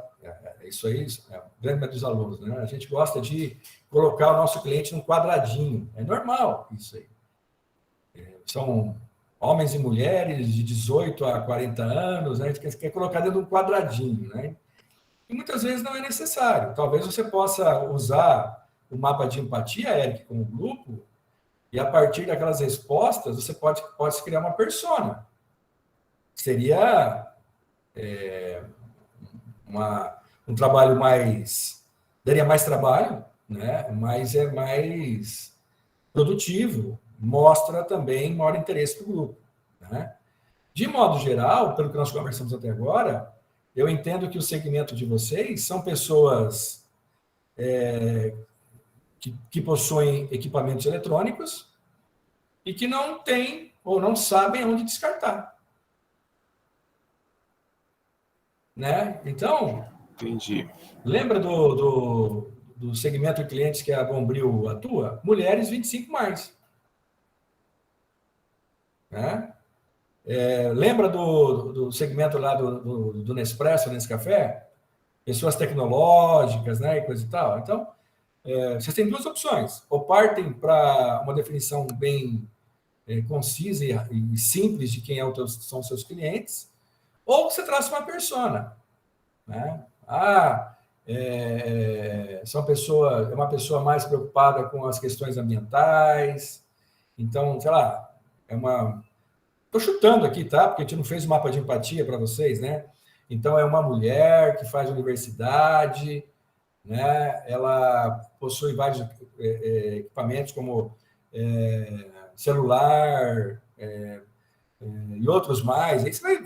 Isso aí é a grande maioria dos alunos, né? A gente gosta de colocar o nosso cliente num quadradinho. É normal isso aí. São homens e mulheres de 18 a 40 anos, né? A gente quer colocar dentro de um quadradinho, né? E muitas vezes não é necessário. Talvez você possa usar o mapa de empatia, Eric, como grupo, e a partir daquelas respostas, você pode criar uma persona. Seria um trabalho mais... daria mais trabalho, né? Mas é mais produtivo, mostra também maior interesse do grupo, né? De modo geral, pelo que nós conversamos até agora, eu entendo que o segmento de vocês são pessoas que possuem equipamentos eletrônicos e que não têm ou não sabem onde descartar, né? Então, entendi. Lembra do segmento de clientes que a Bombril atua? Mulheres 25 mais. Né? Lembra do segmento lá do Nespresso, Nescafé? Pessoas tecnológicas, né, e coisa e tal. Então, vocês têm 2 opções. Ou partem para uma definição bem concisa e simples de quem são seus clientes, ou você traça uma persona, né? É uma pessoa mais preocupada com as questões ambientais. Então, sei lá, estou chutando aqui, tá? Porque a gente não fez o mapa de empatia para vocês, né? Então, é uma mulher que faz universidade, né? Ela possui vários equipamentos, como celular e outros mais. Aí você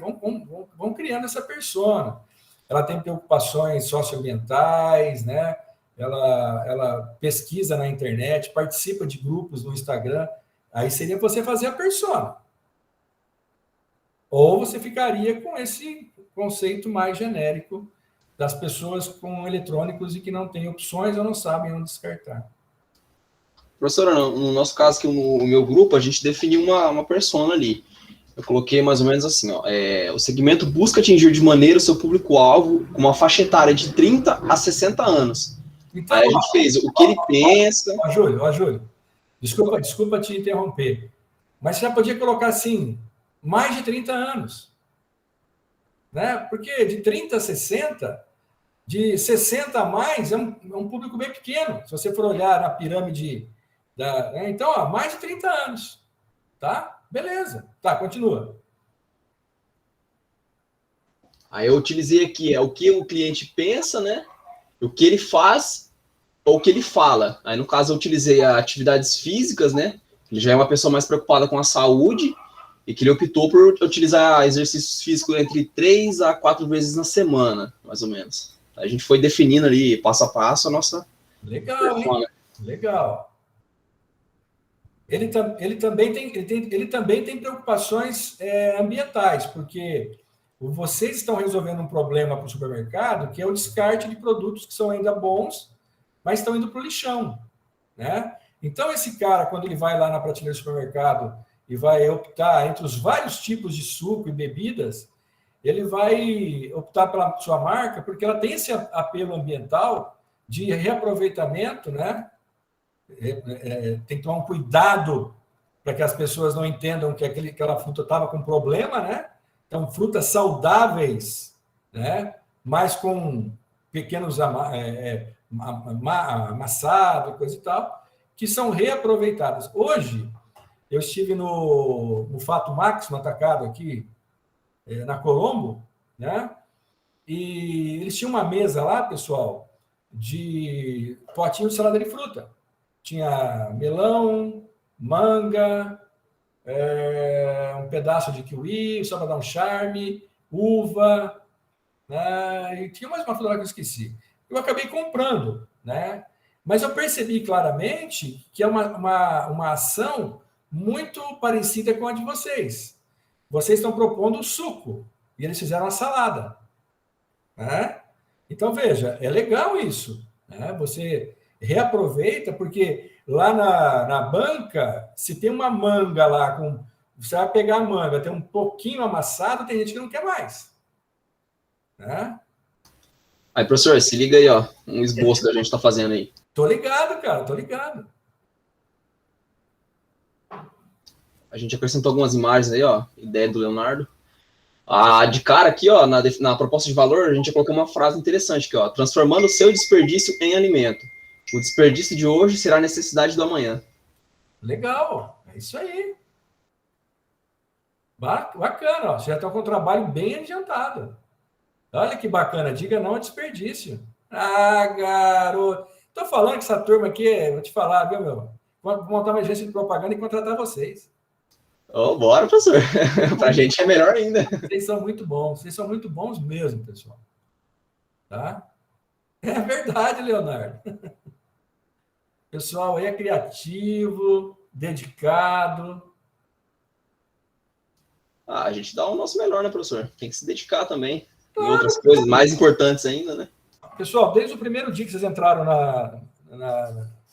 vão criando essa persona. Ela tem preocupações socioambientais, né? Ela pesquisa na internet, participa de grupos no Instagram. Aí seria você fazer a persona. Ou você ficaria com esse conceito mais genérico das pessoas com eletrônicos e que não têm opções ou não sabem onde descartar. Professora, no nosso caso, que o meu grupo, a gente definiu uma persona ali. Eu coloquei mais ou menos assim, ó, o segmento busca atingir de maneira o seu público-alvo com uma faixa etária de 30 a 60 anos. Então, aí a gente fez o que ele pensa... Júlio, desculpa te interromper, mas você já podia colocar assim, mais de 30 anos. Né? Porque de 30 a 60, de 60 a mais, é um público bem pequeno, se você for olhar na pirâmide... Então, mais de 30 anos. Tá? Beleza. Tá, continua. Aí eu utilizei aqui, o que o cliente pensa, né? O que ele faz ou o que ele fala. Aí, no caso, eu utilizei atividades físicas, né? Ele já é uma pessoa mais preocupada com a saúde. e que ele optou por utilizar exercícios físicos entre 3 a 4 vezes na semana, mais ou menos. A gente foi definindo ali, passo a passo, a nossa... Legal, hein? Legal. Ele também tem preocupações ambientais, porque vocês estão resolvendo um problema para o supermercado, que é o descarte de produtos que são ainda bons, mas estão indo para o lixão, né? Então, esse cara, quando ele vai lá na prateleira do supermercado e vai optar entre os vários tipos de suco e bebidas, ele vai optar pela sua marca, porque ela tem esse apelo ambiental de reaproveitamento, né? Tem que tomar um cuidado para que as pessoas não entendam que aquela fruta estava com problema, né? Então, frutas saudáveis, né? Mas com pequenos amassados, coisa e tal, que são reaproveitadas. Hoje, eu estive no Fato Max, no atacado aqui, na Colombo, né? E eles tinham uma mesa lá, pessoal, de potinho de salada de fruta. Tinha melão, manga, um pedaço de kiwi, só para dar um charme, uva, né? E tinha mais uma fruta lá que eu esqueci. Eu acabei comprando, né? Mas eu percebi claramente que é uma ação muito parecida com a de vocês. Vocês estão propondo o suco, e eles fizeram a salada, né? Então, veja, é legal isso, né? Você reaproveita, porque lá na banca, se tem uma manga lá, você vai pegar a manga, tem um pouquinho amassado, tem gente que não quer mais, né? Aí, professor, se liga aí, ó, um esboço que a gente está fazendo aí. Tô ligado, cara, tô ligado. A gente acrescentou algumas imagens aí, ó, ideia do Leonardo. De cara aqui, ó, na proposta de valor, a gente colocou uma frase interessante aqui, ó, transformando o seu desperdício em alimento. O desperdício de hoje será a necessidade do amanhã. Legal, é isso aí. Bacana, ó, você já está com um trabalho bem adiantado. Olha que bacana, diga não ao desperdício. Garoto. Estou falando que essa turma aqui, vou te falar, viu, meu? Vou montar uma agência de propaganda e contratar vocês. Bora, professor. Para a gente é melhor ainda. Vocês são muito bons mesmo, pessoal. Tá? É verdade, Leonardo. O pessoal aí é criativo, dedicado. A gente dá o nosso melhor, né, professor? Tem que se dedicar também. Claro. Em outras coisas mais importantes ainda, né? Pessoal, desde o primeiro dia que vocês entraram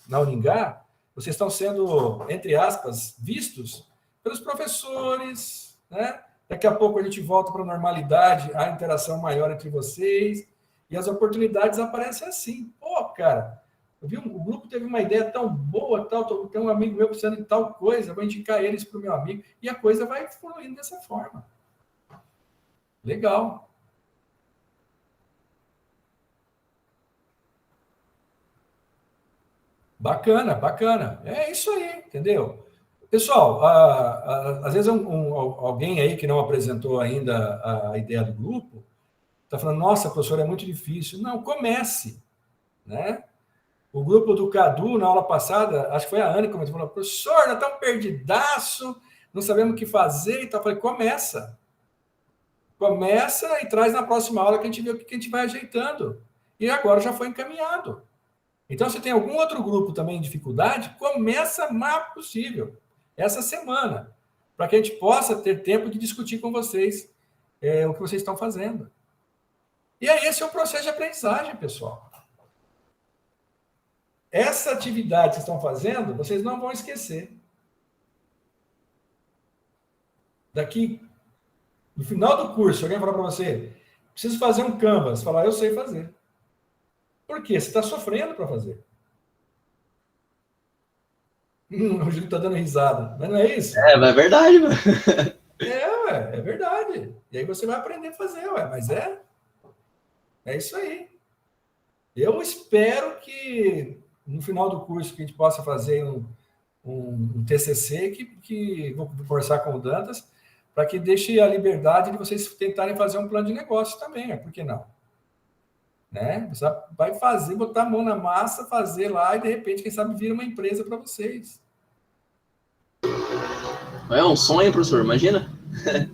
na Uningá, vocês estão sendo, entre aspas, vistos pelos professores, né? Daqui a pouco a gente volta para a normalidade, a interação maior entre vocês, e as oportunidades aparecem assim. Pô, cara, o grupo teve uma ideia tão boa, tem um amigo meu precisando de tal coisa, vou indicar eles para o meu amigo, e a coisa vai fluindo dessa forma. Legal. Bacana, bacana. É isso aí, entendeu? Pessoal, às vezes alguém aí que não apresentou ainda a ideia do grupo está falando, nossa, professor, é muito difícil. Não, comece, né? O grupo do Cadu, na aula passada, acho que foi a Ana que comentou, falou, professor, nós estamos perdidaço, não sabemos o que fazer e tal. Eu falei, começa e traz na próxima aula que a gente vê o que a gente vai ajeitando. E agora já foi encaminhado. Então, se tem algum outro grupo também em dificuldade, começa o mais possível, essa semana, para que a gente possa ter tempo de discutir com vocês o que vocês estão fazendo. E aí, esse é o processo de aprendizagem, pessoal. Essa atividade que vocês estão fazendo, vocês não vão esquecer. Daqui, no final do curso, alguém falar para você, preciso fazer um Canvas, falar, eu sei fazer. Por quê? Você está sofrendo para fazer. O Júlio está dando risada, mas não é isso? Mas é verdade, mano. É verdade. E aí você vai aprender a fazer, mas é isso aí. Eu espero que no final do curso que a gente possa fazer um TCC que vou conversar com o Dantas, para que deixe a liberdade de vocês tentarem fazer um plano de negócio também, por que não? Né? Você vai fazer, botar a mão na massa, fazer lá e de repente, quem sabe, vira uma empresa para vocês. É um sonho, professor, imagina.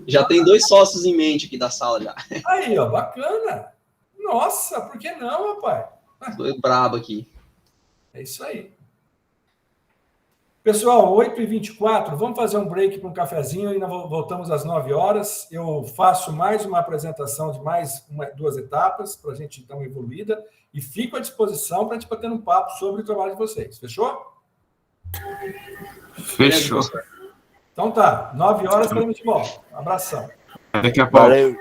Já tem 2 sócios em mente aqui da sala já. Aí, ó, bacana. Nossa, por que não, rapaz? Tô brabo aqui. É isso aí. Pessoal, 8h24, vamos fazer um break para um cafezinho e nós voltamos às 9 horas. Eu faço mais uma apresentação de mais 2 etapas para a gente dar uma evoluída e fico à disposição para a gente bater um papo sobre o trabalho de vocês. Fechou? Fechou. Então tá, 9 horas estaremos de volta. Abração. Daqui a pouco. Valeu.